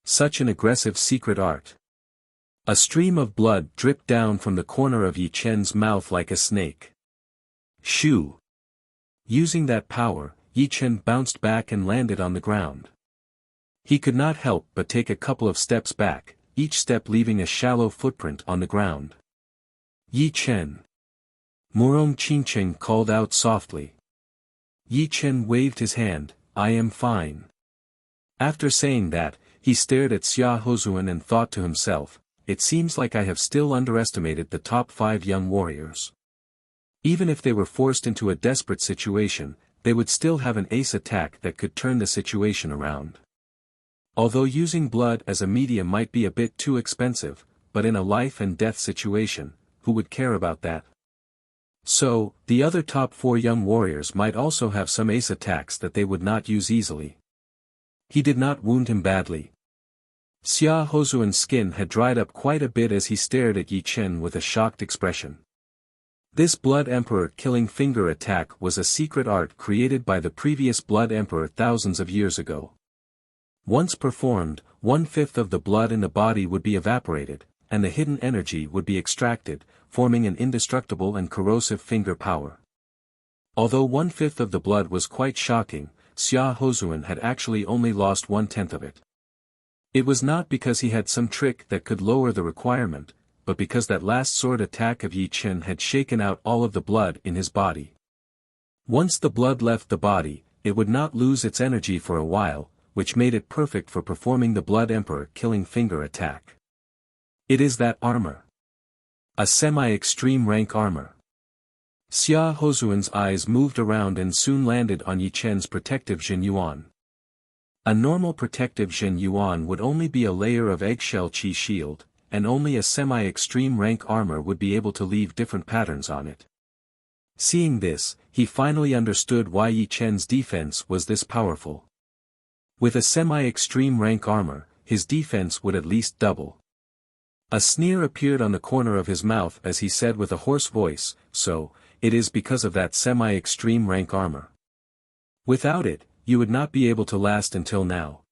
Such an aggressive secret art. A stream of blood dripped down from the corner of Yi Chen's mouth like a snake. Shoo! Using that power, Yi Chen bounced back and landed on the ground. He could not help but take a couple of steps back, each step leaving a shallow footprint on the ground. Yi Chen! Murong Qingcheng called out softly. Yi Chen waved his hand, "I am fine." After saying that, he stared at Xia Hozuan and thought to himself, "It seems like I have still underestimated the top 5 young warriors. Even if they were forced into a desperate situation, they would still have an ace attack that could turn the situation around." Although using blood as a medium might be a bit too expensive, but in a life and death situation, who would care about that? So, the other top 4 young warriors might also have some ace attacks that they would not use easily. He did not wound him badly. Xia Hozuan's skin had dried up quite a bit as he stared at Yi Chen with a shocked expression. This Blood Emperor killing finger attack was a secret art created by the previous Blood Emperor thousands of years ago. Once performed, 1/5 of the blood in the body would be evaporated, and the hidden energy would be extracted, forming an indestructible and corrosive finger power. Although 1/5 of the blood was quite shocking, Xia Hozuan had actually only lost 1/10 of it. It was not because he had some trick that could lower the requirement, but because that last sword attack of Yi Chen had shaken out all of the blood in his body. Once the blood left the body, it would not lose its energy for a while, which made it perfect for performing the Blood Emperor killing finger attack. It is that armor. A semi-extreme rank armor. Xia Hozuan's eyes moved around and soon landed on Yi Chen's protective Jin Yuan. A normal protective Jin Yuan would only be a layer of eggshell chi shield, and only a semi-extreme rank armor would be able to leave different patterns on it. Seeing this, he finally understood why Yi Chen's defense was this powerful. With a semi-extreme rank armor, his defense would at least double. A sneer appeared on the corner of his mouth as he said with a hoarse voice, "So, it is because of that semi-extreme rank armor. Without it, you would not be able to last until now."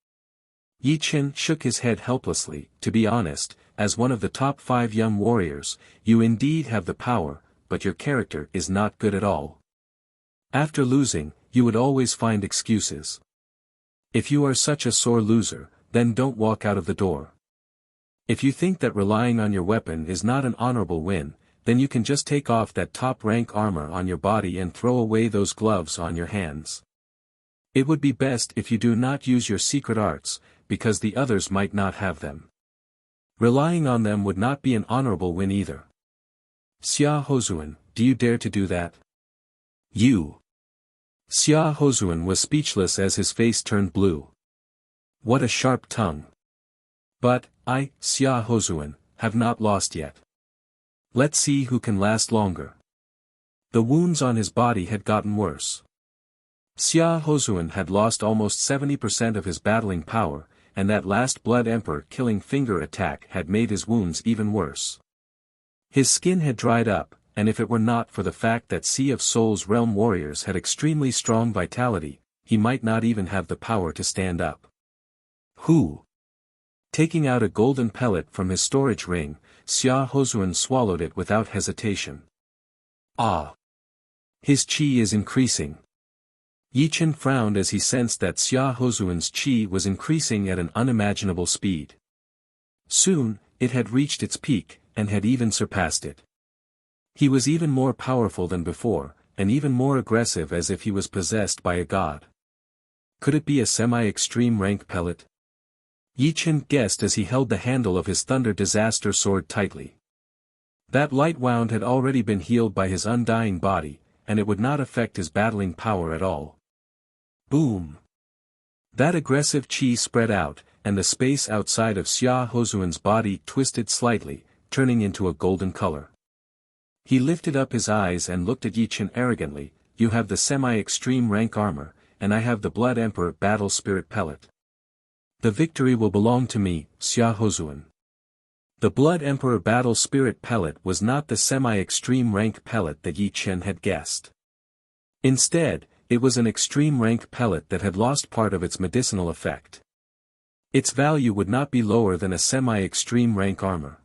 Yi Chen shook his head helplessly. "To be honest, as one of the top 5 young warriors, you indeed have the power, but your character is not good at all. After losing, you would always find excuses. If you are such a sore loser, then don't walk out of the door. If you think that relying on your weapon is not an honorable win, then you can just take off that top-rank armor on your body and throw away those gloves on your hands. It would be best if you do not use your secret arts, because the others might not have them. Relying on them would not be an honorable win either. Xia Hozuan, do you dare to do that? You." Xia Hozuan was speechless as his face turned blue. What a sharp tongue. But, I, Xia Hozuan, have not lost yet. Let's see who can last longer. The wounds on his body had gotten worse. Xia Hozuan had lost almost 70% of his battling power, and that last Blood Emperor killing finger attack had made his wounds even worse. His skin had dried up, and if it were not for the fact that Sea of Souls realm warriors had extremely strong vitality, he might not even have the power to stand up. Who? Taking out a golden pellet from his storage ring, Xia Hozuan swallowed it without hesitation. Ah! His qi is increasing. Yi Chen frowned as he sensed that Xia Hozuan's qi was increasing at an unimaginable speed. Soon, it had reached its peak, and had even surpassed it. He was even more powerful than before, and even more aggressive as if he was possessed by a god. Could it be a semi-extreme rank pellet? Yi Chen guessed as he held the handle of his Thunder Disaster sword tightly. That light wound had already been healed by his undying body, and it would not affect his battling power at all. Boom! That aggressive qi spread out, and the space outside of Xia Hozuan's body twisted slightly, turning into a golden color. He lifted up his eyes and looked at Yi Chen arrogantly. "You have the semi-extreme rank armor, and I have the Blood Emperor battle spirit pellet. The victory will belong to me, Xia Hozuan." The Blood Emperor battle spirit pellet was not the semi-extreme rank pellet that Yi Chen had guessed. Instead, it was an extreme rank pellet that had lost part of its medicinal effect. Its value would not be lower than a semi-extreme rank armor.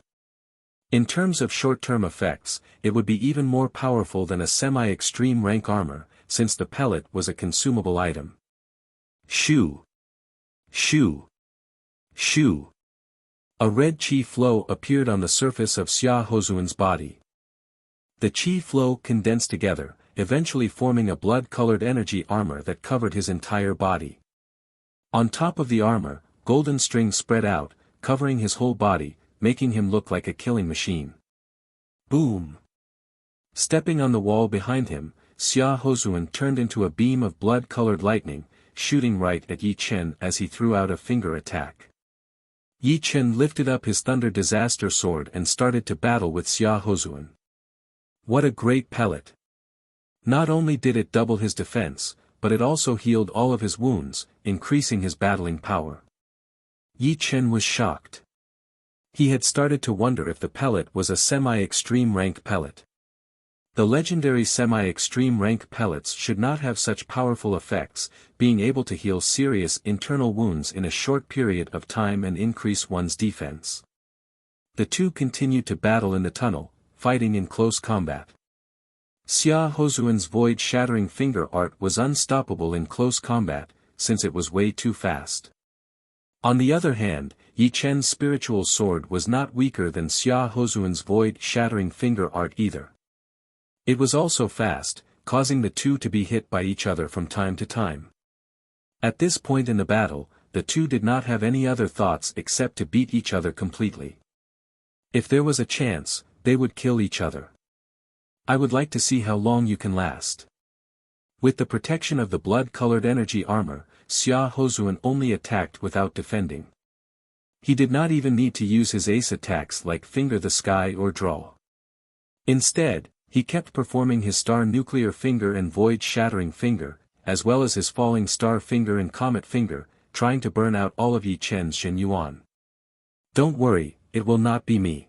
In terms of short-term effects, it would be even more powerful than a semi-extreme rank armor, since the pellet was a consumable item. Shoo! Shoo! Shoo! A red qi flow appeared on the surface of Xia Hozuan's body. The qi flow condensed together, eventually forming a blood-colored energy armor that covered his entire body. On top of the armor, golden strings spread out, covering his whole body, making him look like a killing machine. Boom! Stepping on the wall behind him, Xia Hozuan turned into a beam of blood-colored lightning, shooting right at Yi Chen as he threw out a finger attack. Yi Chen lifted up his Thunder Disaster Sword and started to battle with Xia Hozuan. What a great pellet! Not only did it double his defense, but it also healed all of his wounds, increasing his battling power. Yi Chen was shocked. He had started to wonder if the pellet was a semi-extreme rank pellet. The legendary semi-extreme rank pellets should not have such powerful effects, being able to heal serious internal wounds in a short period of time and increase one's defense. The two continued to battle in the tunnel, fighting in close combat. Xia Hozuan's void-shattering finger art was unstoppable in close combat, since it was way too fast. On the other hand, Yi Chen's spiritual sword was not weaker than Xia Hozuan's void-shattering finger art either. It was also fast, causing the two to be hit by each other from time to time. At this point in the battle, the two did not have any other thoughts except to beat each other completely. If there was a chance, they would kill each other. I would like to see how long you can last. With the protection of the blood-colored energy armor, Xia Hozuan only attacked without defending. He did not even need to use his ace attacks like Finger the Sky or Draw. Instead, he kept performing his Star Nuclear Finger and Void-Shattering Finger, as well as his Falling Star Finger and Comet Finger, trying to burn out all of Yi Chen's Shen Yuan. Don't worry, it will not be me.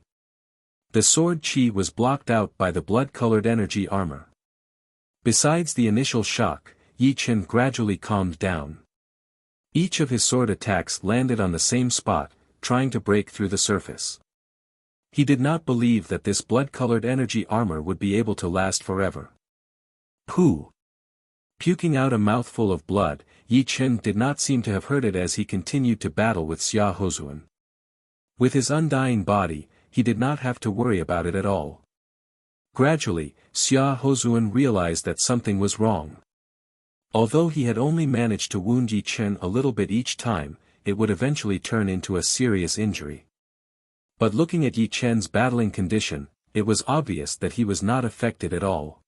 The sword chi was blocked out by the blood-colored energy armor. Besides the initial shock, Yi Chen gradually calmed down. Each of his sword attacks landed on the same spot, trying to break through the surface. He did not believe that this blood-colored energy armor would be able to last forever. Pooh! Puking out a mouthful of blood, Yi Chen did not seem to have heard it as he continued to battle with Xia Hozuan. With his undying body, he did not have to worry about it at all. Gradually, Xia Hozuan realized that something was wrong. Although he had only managed to wound Yi Chen a little bit each time, it would eventually turn into a serious injury. But looking at Yi Chen's battling condition, it was obvious that he was not affected at all.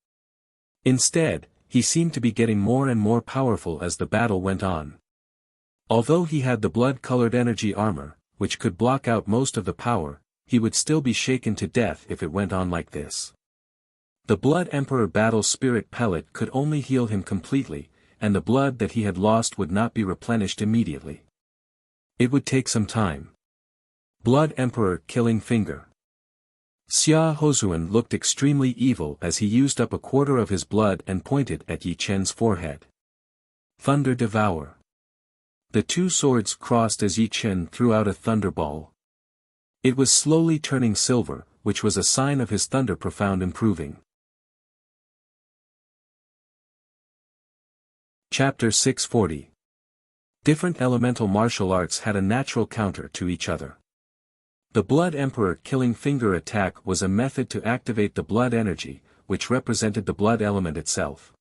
Instead, he seemed to be getting more and more powerful as the battle went on. Although he had the blood-colored energy armor, which could block out most of the power, he would still be shaken to death if it went on like this. The Blood Emperor Battle Spirit Pellet could only heal him completely, and the blood that he had lost would not be replenished immediately. It would take some time. Blood Emperor Killing Finger. Xia Hozuan looked extremely evil as he used up a quarter of his blood and pointed at Yi Chen's forehead. Thunder Devour. The two swords crossed as Yi Chen threw out a thunderball. It was slowly turning silver, which was a sign of his thunder profound improving. Chapter 640. Different elemental martial arts had a natural counter to each other. The Blood Emperor Killing Finger attack was a method to activate the blood energy, which represented the blood element itself.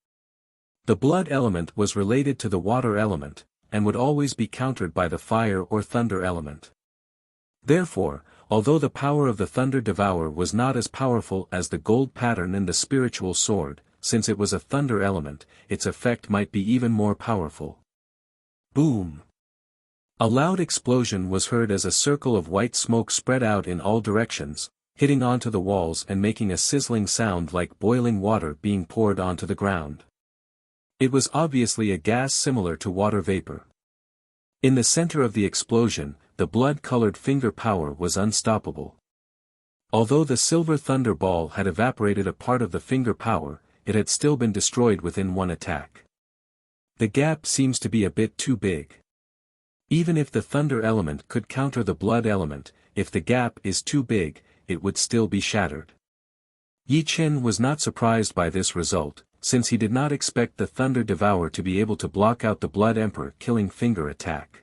The blood element was related to the water element, and would always be countered by the fire or thunder element. Therefore, although the power of the Thunder Devour was not as powerful as the gold pattern in the spiritual sword, since it was a thunder element, its effect might be even more powerful. Boom! A loud explosion was heard as a circle of white smoke spread out in all directions, hitting onto the walls and making a sizzling sound like boiling water being poured onto the ground. It was obviously a gas similar to water vapor. In the center of the explosion, the blood-colored finger power was unstoppable. Although the silver thunder ball had evaporated a part of the finger power, it had still been destroyed within one attack. The gap seems to be a bit too big. Even if the thunder element could counter the blood element, if the gap is too big, it would still be shattered. Yi Chen was not surprised by this result, since he did not expect the Thunder Devour to be able to block out the Blood Emperor Killing Finger attack.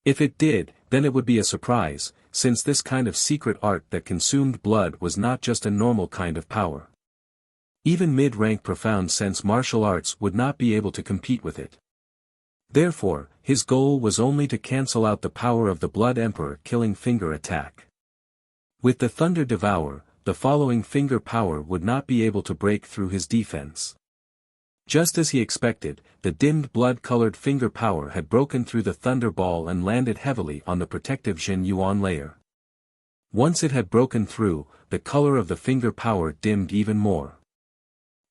If it did, then it would be a surprise, since this kind of secret art that consumed blood was not just a normal kind of power. Even mid-rank profound sense martial arts would not be able to compete with it. Therefore, his goal was only to cancel out the power of the Blood Emperor Killing Finger attack. With the Thunder Devour, the following finger power would not be able to break through his defense. Just as he expected, the dimmed blood-colored finger power had broken through the thunder ball and landed heavily on the protective Jin Yuan layer. Once it had broken through, the color of the finger power dimmed even more.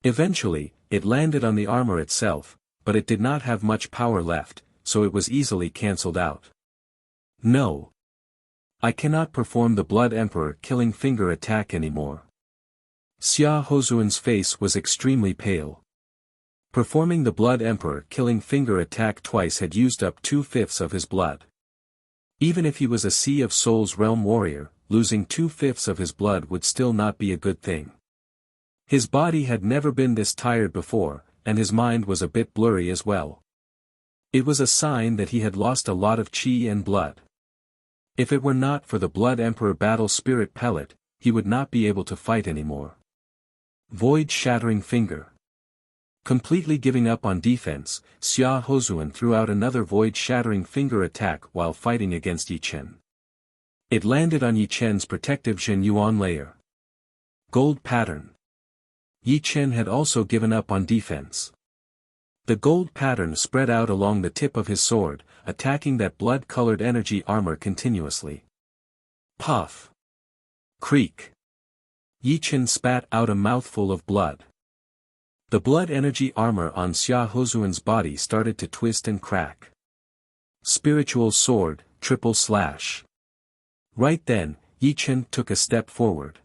Eventually, it landed on the armor itself, but it did not have much power left, so it was easily cancelled out. No. I cannot perform the Blood Emperor killing finger attack anymore. Xia Hozuan's face was extremely pale. Performing the Blood Emperor killing finger attack twice had used up 2/5 of his blood. Even if he was a Sea of Souls realm warrior, losing 2/5 of his blood would still not be a good thing. His body had never been this tired before, and his mind was a bit blurry as well. It was a sign that he had lost a lot of chi and blood. If it were not for the Blood Emperor Battle Spirit Pellet, he would not be able to fight anymore. Void Shattering Finger. Completely giving up on defense, Xia Hozuan threw out another Void Shattering Finger attack while fighting against Yi Chen. It landed on Yi Chen's protective Jin Yuan layer. Gold Pattern. Yi Chen had also given up on defense. The gold pattern spread out along the tip of his sword, attacking that blood-colored energy armor continuously. Puff. Creak. Yi Chen spat out a mouthful of blood. The blood energy armor on Xia Hozuan's body started to twist and crack. Spiritual Sword, Triple Slash. Right then, Yi Chen took a step forward.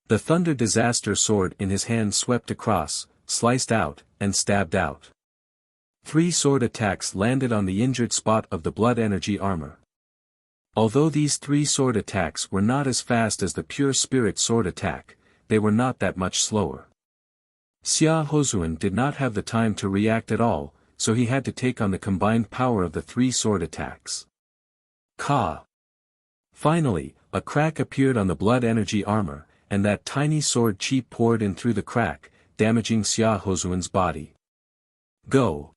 The Thunder Disaster sword in his hand swept across, sliced out, and stabbed out. 3 sword attacks landed on the injured spot of the blood energy armor. Although these 3 sword attacks were not as fast as the pure spirit sword attack, they were not that much slower. Xia Hozuan did not have the time to react at all, so he had to take on the combined power of the 3 sword attacks. Ka! Finally, a crack appeared on the blood energy armor, and that tiny sword chi poured in through the crack, damaging Xia Hozuan's body. Go!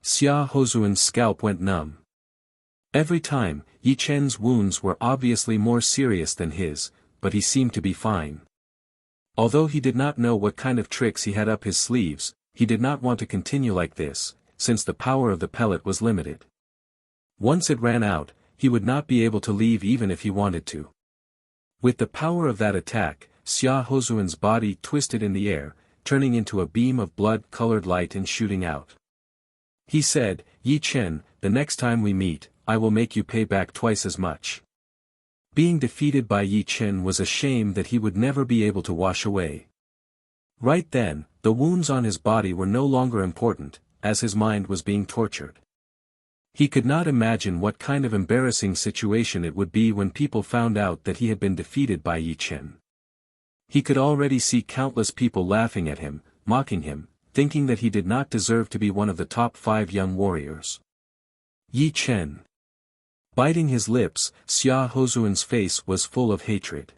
Xia Hozuan's scalp went numb. Every time, Yi Chen's wounds were obviously more serious than his, but he seemed to be fine. Although he did not know what kind of tricks he had up his sleeves, he did not want to continue like this, since the power of the pellet was limited. Once it ran out, he would not be able to leave even if he wanted to. With the power of that attack, Xia Hozuan's body twisted in the air, turning into a beam of blood-colored light and shooting out. He said, "Yi Chen, the next time we meet, I will make you pay back twice as much." Being defeated by Yi Chen was a shame that he would never be able to wash away. Right then, the wounds on his body were no longer important, as his mind was being tortured. He could not imagine what kind of embarrassing situation it would be when people found out that he had been defeated by Yi Chen. He could already see countless people laughing at him, mocking him, thinking that he did not deserve to be one of the top 5 young warriors. Yi Chen. Biting his lips, Xia Hozuan's face was full of hatred.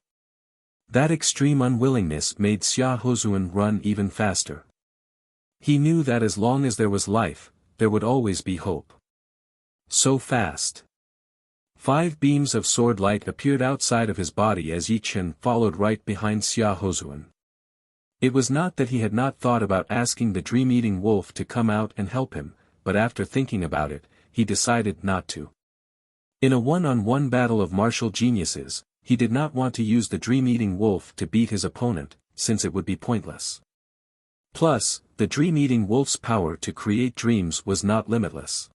That extreme unwillingness made Xia Hozuan run even faster. He knew that as long as there was life, there would always be hope. So fast. 5 beams of sword light appeared outside of his body as Yi Chen followed right behind Xia Hozuan. It was not that he had not thought about asking the dream-eating wolf to come out and help him, but after thinking about it, he decided not to. In a one-on-one battle of martial geniuses, he did not want to use the dream-eating wolf to beat his opponent, since it would be pointless. Plus, the dream-eating wolf's power to create dreams was not limitless.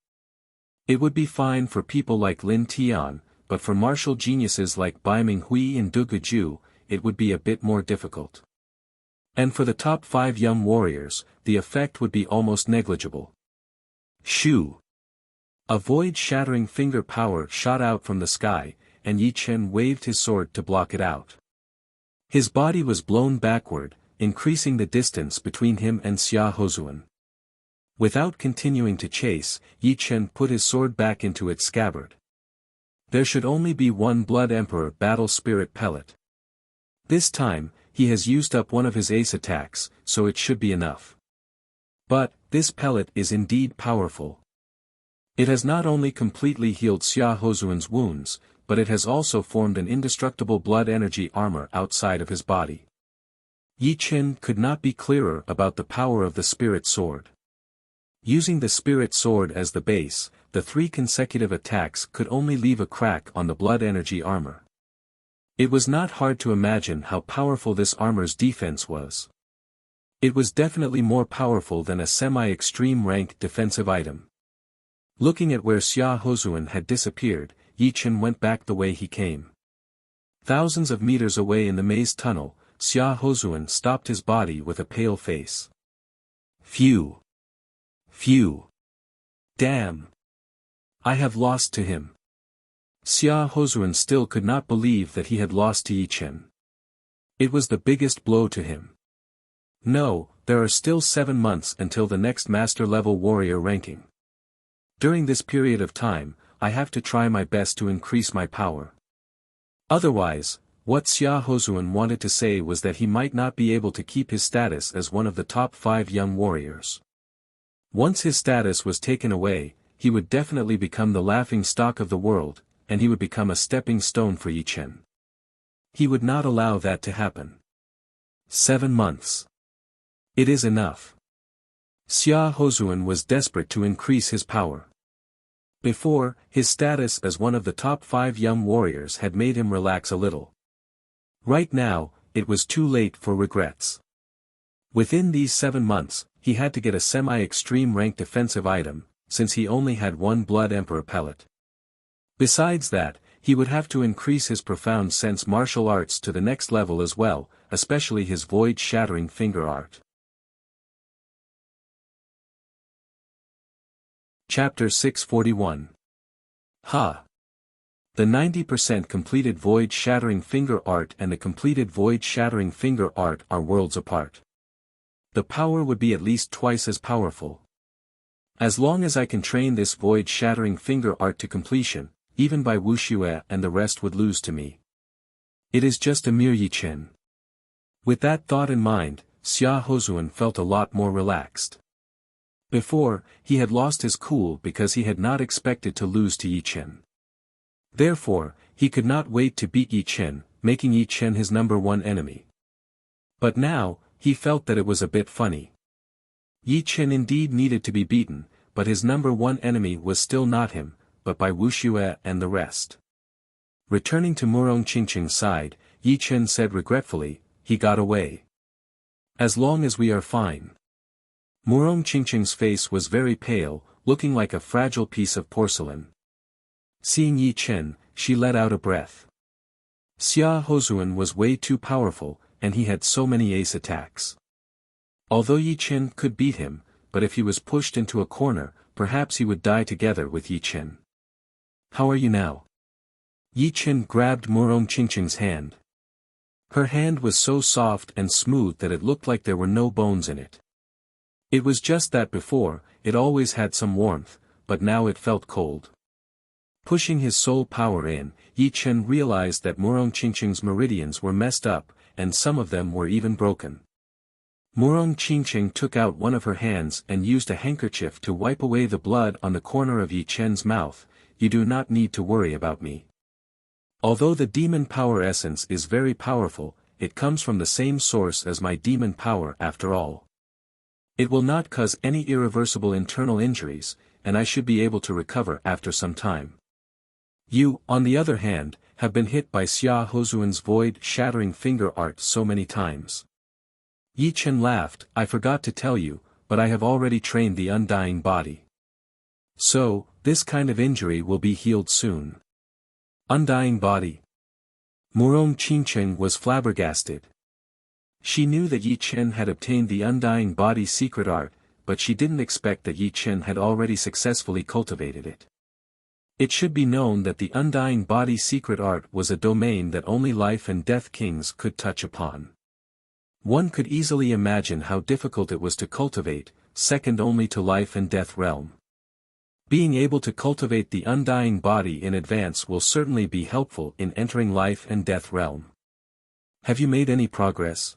It would be fine for people like Lin Tian, but for martial geniuses like Bai Minghui and Du Guju, it would be a bit more difficult. And for the top 5 young warriors, the effect would be almost negligible. Shoo! A void-shattering finger power shot out from the sky, and Yi Chen waved his sword to block it out. His body was blown backward, increasing the distance between him and Xia Hozuan. Without continuing to chase, Yi Chen put his sword back into its scabbard. There should only be one Blood Emperor Battle Spirit Pellet. This time, he has used up one of his ace attacks, so it should be enough. But, this pellet is indeed powerful. It has not only completely healed Xia Hozuan's wounds, but it has also formed an indestructible blood energy armor outside of his body. Yi Chen could not be clearer about the power of the spirit sword. Using the spirit sword as the base, the 3 consecutive attacks could only leave a crack on the blood energy armor. It was not hard to imagine how powerful this armor's defense was. It was definitely more powerful than a semi-extreme rank defensive item. Looking at where Xia Hozuan had disappeared, Yi Chen went back the way he came. Thousands of meters away in the maze tunnel, Xia Hozuan stopped his body with a pale face. Phew! Phew! Damn! I have lost to him. Xia Hozuan still could not believe that he had lost to Yi Chen. It was the biggest blow to him. No, there are still 7 months until the next master-level warrior ranking. During this period of time, I have to try my best to increase my power. Otherwise, what Xia Hozuan wanted to say was that he might not be able to keep his status as one of the top 5 young warriors. Once his status was taken away, he would definitely become the laughing stock of the world, and he would become a stepping stone for Yi Chen. He would not allow that to happen. 7 months. It is enough. Xia Hozuan was desperate to increase his power. Before, his status as one of the top 5 young warriors had made him relax a little. Right now, it was too late for regrets. Within these 7 months, he had to get a semi-extreme rank defensive item, since he only had 1 Blood Emperor pellet. Besides that, he would have to increase his profound sense martial arts to the next level as well, especially his void-shattering finger art. Chapter 641. Ha! The 90% completed void-shattering finger art and the completed void-shattering finger art are worlds apart. The power would be at least twice as powerful. As long as I can train this void-shattering finger art to completion, even by Wuxia and the rest would lose to me. It is just a mere Yi Chen. With that thought in mind, Xia Hozuan felt a lot more relaxed. Before, he had lost his cool because he had not expected to lose to Yi Chen. Therefore, he could not wait to beat Yi Chen, making Yi Chen his number 1 enemy. But now, he felt that it was a bit funny. Yi Chen indeed needed to be beaten, but his number 1 enemy was still not him, but by Wuxia and the rest. Returning to Murong Qingqing's side, Yi Chen said regretfully, he got away. As long as we are fine. Murong Qingqing's face was very pale, looking like a fragile piece of porcelain. Seeing Yi Chen, she let out a breath. Xia Hozuan was way too powerful, and he had so many ace attacks. Although Yi Chen could beat him, but if he was pushed into a corner, perhaps he would die together with Yi Chen. How are you now? Yi Chen grabbed Murong Qingqing's hand. Her hand was so soft and smooth that it looked like there were no bones in it. It was just that before, it always had some warmth, but now it felt cold. Pushing his soul power in, Yi Chen realized that Murong Qingqing's meridians were messed up, and some of them were even broken. Murong Qingqing took out one of her hands and used a handkerchief to wipe away the blood on the corner of Yi Chen's mouth. You do not need to worry about me. Although the demon power essence is very powerful, it comes from the same source as my demon power after all. It will not cause any irreversible internal injuries, and I should be able to recover after some time. You, on the other hand, have been hit by Xia Hozuan's void-shattering finger art so many times. Yi Chen laughed, I forgot to tell you, but I have already trained the undying body. So, this kind of injury will be healed soon. Undying body. Murong Qingqing was flabbergasted. She knew that Yi Chen had obtained the undying body secret art, but she didn't expect that Yi Chen had already successfully cultivated it. It should be known that the undying body secret art was a domain that only life and death kings could touch upon. One could easily imagine how difficult it was to cultivate, second only to life and death realm. Being able to cultivate the undying body in advance will certainly be helpful in entering life and death realm. Have you made any progress?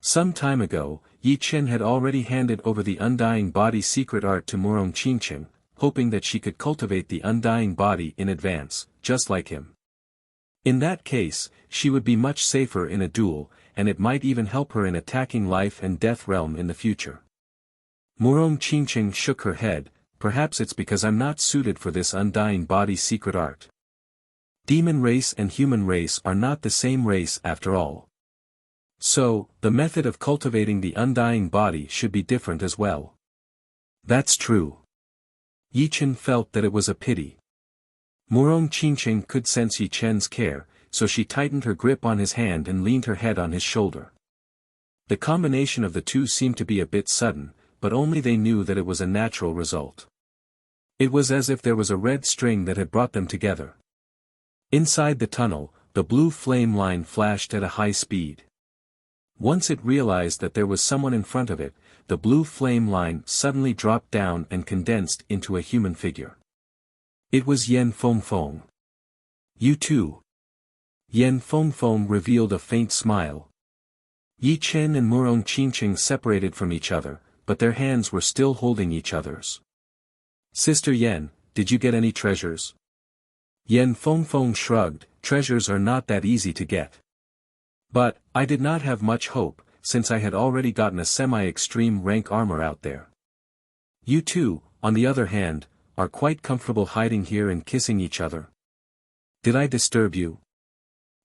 Some time ago, Yi Chen had already handed over the undying body secret art to Murong Qingqing, hoping that she could cultivate the undying body in advance, just like him. In that case, she would be much safer in a duel, and it might even help her in attacking life and death realm in the future. Murong Qingqing shook her head. Perhaps it's because I'm not suited for this undying body secret art. Demon race and human race are not the same race after all. So, the method of cultivating the undying body should be different as well. That's true. Yi Chen felt that it was a pity. Murong Qingqing could sense Yi Chen's care, so she tightened her grip on his hand and leaned her head on his shoulder. The combination of the two seemed to be a bit sudden, but only they knew that it was a natural result. It was as if there was a red string that had brought them together. Inside the tunnel, the blue flame line flashed at a high speed. Once it realized that there was someone in front of it, the blue flame line suddenly dropped down and condensed into a human figure. It was Yan Fengfeng. You too. Yan Fengfeng revealed a faint smile. Yi Chen and Murong Qingqing separated from each other, but their hands were still holding each other's. Sister Yan, did you get any treasures? Yan Fengfeng shrugged. Treasures are not that easy to get. But, I did not have much hope, since I had already gotten a semi-extreme rank armor out there. You two, on the other hand, are quite comfortable hiding here and kissing each other. Did I disturb you?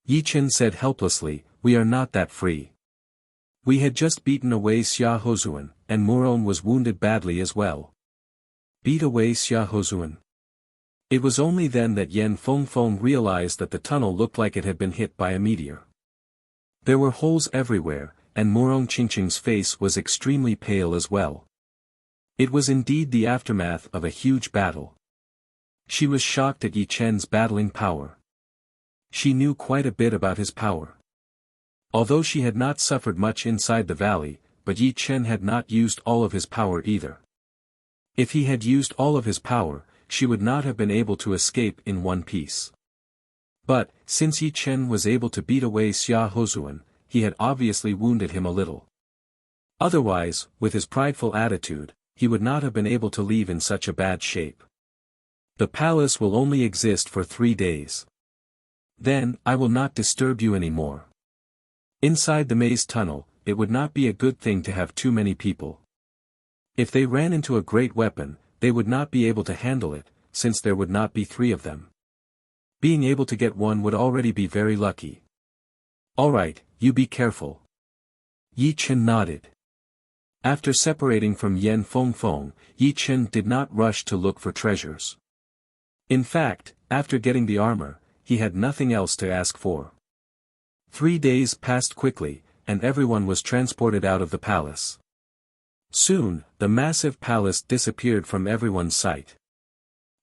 Yi Chen said helplessly, we are not that free. We had just beaten away Xia Hozuan, and Murong was wounded badly as well. Beat away Xia Hozuan? It was only then that Yan Fengfeng realized that the tunnel looked like it had been hit by a meteor. There were holes everywhere, and Murong Qingqing's face was extremely pale as well. It was indeed the aftermath of a huge battle. She was shocked at Yi Chen's battling power. She knew quite a bit about his power. Although she had not suffered much inside the valley, but Yi Chen had not used all of his power either. If he had used all of his power, she would not have been able to escape in one piece. But, since Yi Chen was able to beat away Xia Hozuan, he had obviously wounded him a little. Otherwise, with his prideful attitude, he would not have been able to leave in such a bad shape. The palace will only exist for 3 days. Then, I will not disturb you anymore. Inside the maze tunnel, it would not be a good thing to have too many people. If they ran into a great weapon, they would not be able to handle it, since there would not be 3 of them. Being able to get one would already be very lucky. Alright, you be careful. Yi Chen nodded. After separating from Yan Fengfeng, Yi Chen did not rush to look for treasures. In fact, after getting the armor, he had nothing else to ask for. 3 days passed quickly, and everyone was transported out of the palace. Soon, the massive palace disappeared from everyone's sight.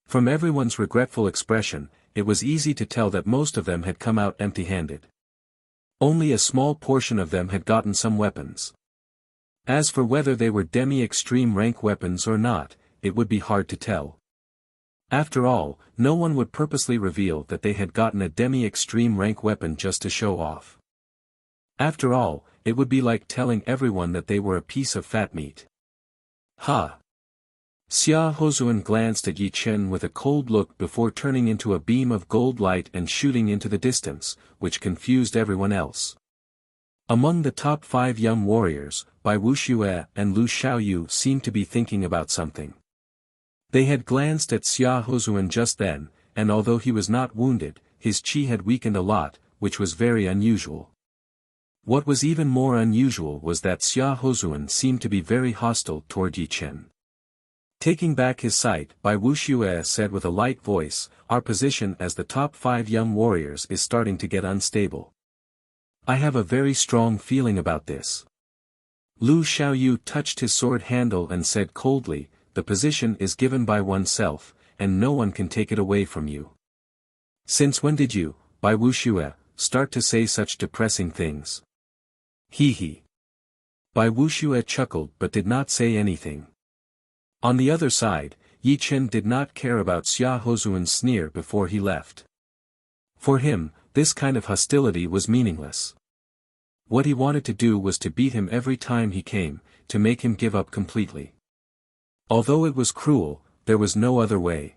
From everyone's regretful expression, it was easy to tell that most of them had come out empty-handed. Only a small portion of them had gotten some weapons. As for whether they were demi-extreme rank weapons or not, it would be hard to tell. After all, no one would purposely reveal that they had gotten a demi-extreme rank weapon just to show off. After all, it would be like telling everyone that they were a piece of fat meat. Ha! Xia Hozuan glanced at Yi Chen with a cold look before turning into a beam of gold light and shooting into the distance, which confused everyone else. Among the top 5 young warriors, Bai Wuxia and Lu Xiaoyu seemed to be thinking about something. They had glanced at Xia Hozuan just then, and although he was not wounded, his qi had weakened a lot, which was very unusual. What was even more unusual was that Xia Hozuan seemed to be very hostile toward Yi Chen. Taking back his sight, Bai Wuxia said with a light voice, our position as the top 5 young warriors is starting to get unstable. I have a very strong feeling about this. Lu Xiaoyu touched his sword handle and said coldly, the position is given by oneself, and no one can take it away from you. Since when did you, Bai Wuxia, start to say such depressing things? Hee hee. Bai Wuxia chuckled but did not say anything. On the other side, Yi Chen did not care about Xia Hozuan's sneer before he left. For him, this kind of hostility was meaningless. What he wanted to do was to beat him every time he came, to make him give up completely. Although it was cruel, there was no other way.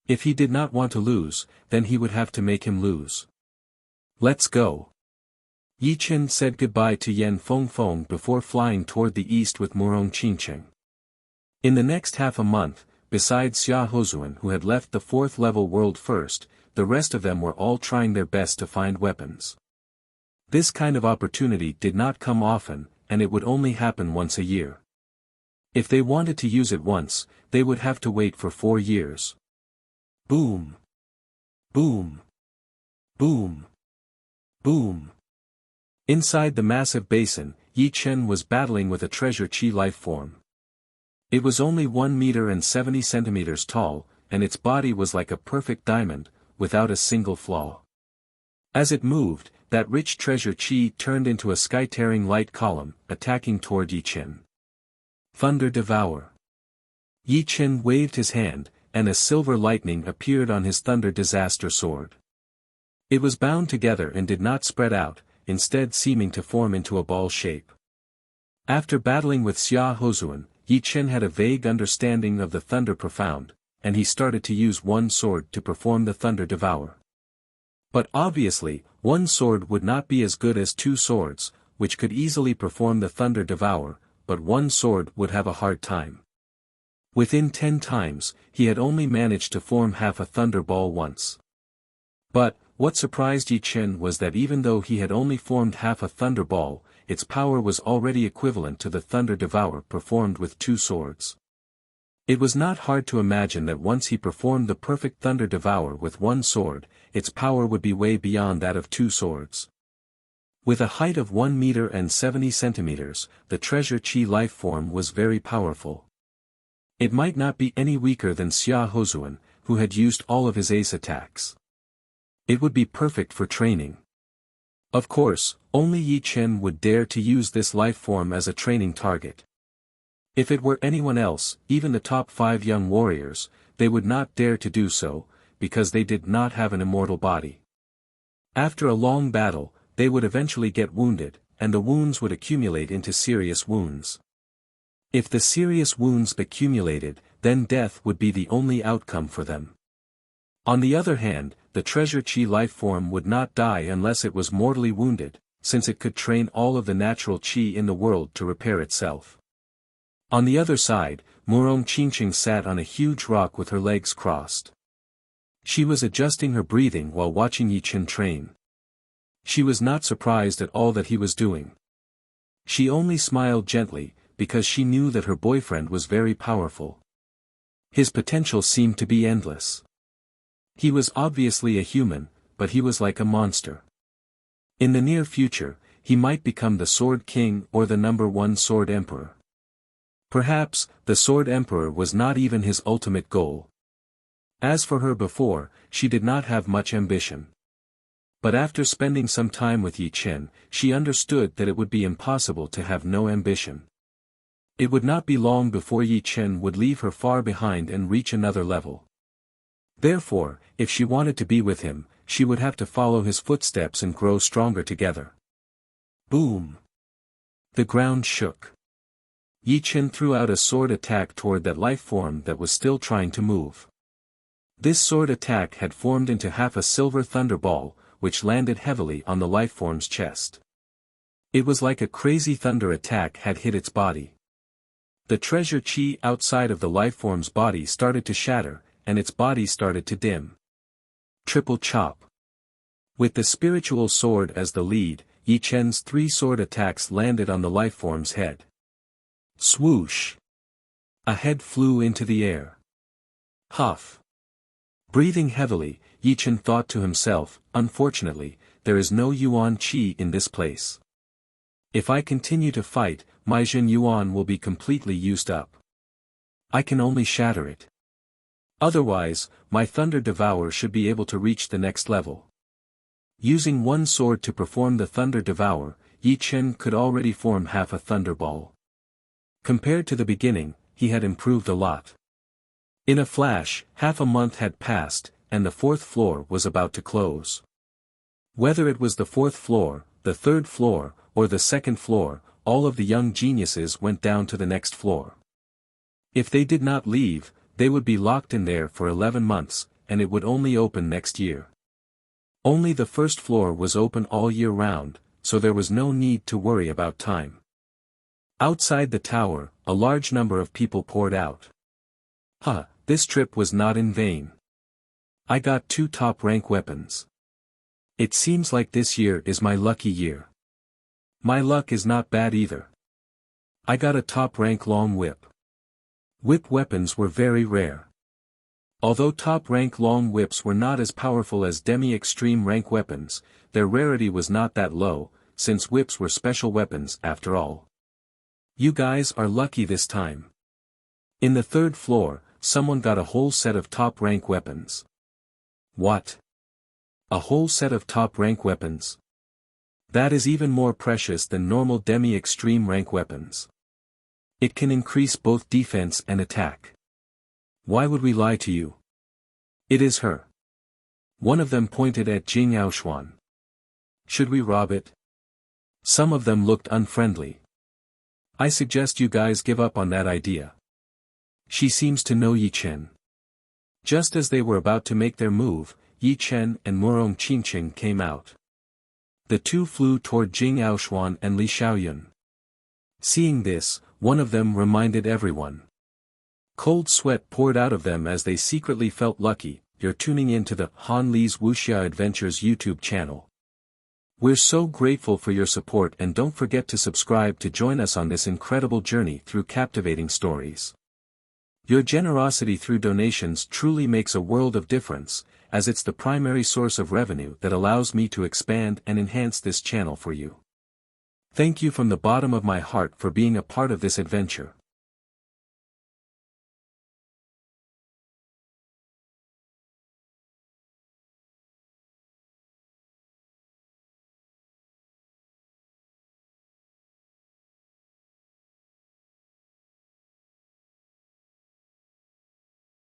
If he did not want to lose, then he would have to make him lose. Let's go. Yi Chen said goodbye to Yan Fengfeng before flying toward the east with Murong Qingcheng. In the next half a month, besides Xia Hozuan who had left the 4th level world first, the rest of them were all trying their best to find weapons. This kind of opportunity did not come often, and it would only happen once a year. If they wanted to use it once, they would have to wait for 4 years. Boom! Boom! Boom! Boom! Inside the massive basin, Yi Chen was battling with a treasure chi life form. It was only 1 meter and 70 centimeters tall, and its body was like a perfect diamond, without a single flaw. As it moved, that rich treasure chi turned into a sky-tearing light column, attacking toward Yi Chen. Thunder Devour. Yi Chen waved his hand, and a silver lightning appeared on his Thunder Disaster sword. It was bound together and did not spread out, instead seeming to form into a ball shape. After battling with Xia Hozuan, Yi Chen had a vague understanding of the Thunder Profound, and he started to use one sword to perform the Thunder Devour. But obviously, one sword would not be as good as 2 swords, which could easily perform the Thunder Devour, but one sword would have a hard time. Within 10 times, he had only managed to form half a Thunder Ball once. But, what surprised Yi Chen was that even though he had only formed half a Thunder Ball, its power was already equivalent to the Thunder Devour performed with 2 swords. It was not hard to imagine that once he performed the perfect Thunder Devour with one sword, its power would be way beyond that of 2 swords. With a height of 1 meter and 70 centimeters, the treasure chi life form was very powerful. It might not be any weaker than Xia Hozuan, who had used all of his ace attacks. It would be perfect for training. Of course, only Yi Chen would dare to use this life form as a training target. If it were anyone else, even the top 5 young warriors, they would not dare to do so, because they did not have an immortal body. After a long battle, they would eventually get wounded, and the wounds would accumulate into serious wounds. If the serious wounds accumulated, then death would be the only outcome for them. On the other hand, the treasure chi life form would not die unless it was mortally wounded, since it could train all of the natural chi in the world to repair itself. On the other side, Murong Qingcheng sat on a huge rock with her legs crossed. She was adjusting her breathing while watching Yi Chen train. She was not surprised at all that he was doing. She only smiled gently, because she knew that her boyfriend was very powerful. His potential seemed to be endless. He was obviously a human, but he was like a monster. In the near future, he might become the Sword King or the #1 Sword Emperor. Perhaps, the Sword Emperor was not even his ultimate goal. As for her before, she did not have much ambition. But after spending some time with Yi Chen, she understood that it would be impossible to have no ambition. It would not be long before Yi Chen would leave her far behind and reach another level. Therefore, if she wanted to be with him, she would have to follow his footsteps and grow stronger together. Boom! The ground shook. Yi Chen threw out a sword attack toward that life form that was still trying to move. This sword attack had formed into half a silver thunder ball, which landed heavily on the life form's chest. It was like a crazy thunder attack had hit its body. The treasure chi outside of the life form's body started to shatter, and its body started to dim. Triple chop. With the spiritual sword as the lead, Yi Chen's 3 sword attacks landed on the life form's head. Swoosh! A head flew into the air. Huff! Breathing heavily, Yi Chen thought to himself, unfortunately, there is no Yuan Qi in this place. If I continue to fight, my Jin Yuan will be completely used up. I can only shatter it. Otherwise, my Thunder Devourer should be able to reach the next level. Using one sword to perform the Thunder Devourer, Yi Chen could already form half a Thunder Ball. Compared to the beginning, he had improved a lot. In a flash, half a month had passed, and the 4th floor was about to close. Whether it was the 4th floor, the 3rd floor, or the 2nd floor, all of the young geniuses went down to the next floor. If they did not leave, they would be locked in there for 11 months, and it would only open next year. Only the first floor was open all year round, so there was no need to worry about time. Outside the tower, a large number of people poured out. This trip was not in vain. I got 2 top-rank weapons. It seems like this year is my lucky year. My luck is not bad either. I got a top-rank long whip. Whip weapons were very rare. Although top-rank long whips were not as powerful as demi-extreme rank weapons, their rarity was not that low, since whips were special weapons after all. You guys are lucky this time. In the 3rd floor, someone got a whole set of top-rank weapons. What? A whole set of top-rank weapons? That is even more precious than normal demi-extreme rank weapons. It can increase both defense and attack. Why would we lie to you? It is her. One of them pointed at Jing Yaoshuan. Should we rob it? Some of them looked unfriendly. I suggest you guys give up on that idea. She seems to know Yi Chen. Just as they were about to make their move, Yi Chen and Murong Qingqing came out. The two flew toward Jing Yaoshuan and Li Xiaoyun. Seeing this, one of them reminded everyone. Cold sweat poured out of them as they secretly felt lucky. You're tuning in to the Han Li's Wuxia Adventures YouTube channel. We're so grateful for your support, and don't forget to subscribe to join us on this incredible journey through captivating stories. Your generosity through donations truly makes a world of difference, as it's the primary source of revenue that allows me to expand and enhance this channel for you. Thank you from the bottom of my heart for being a part of this adventure.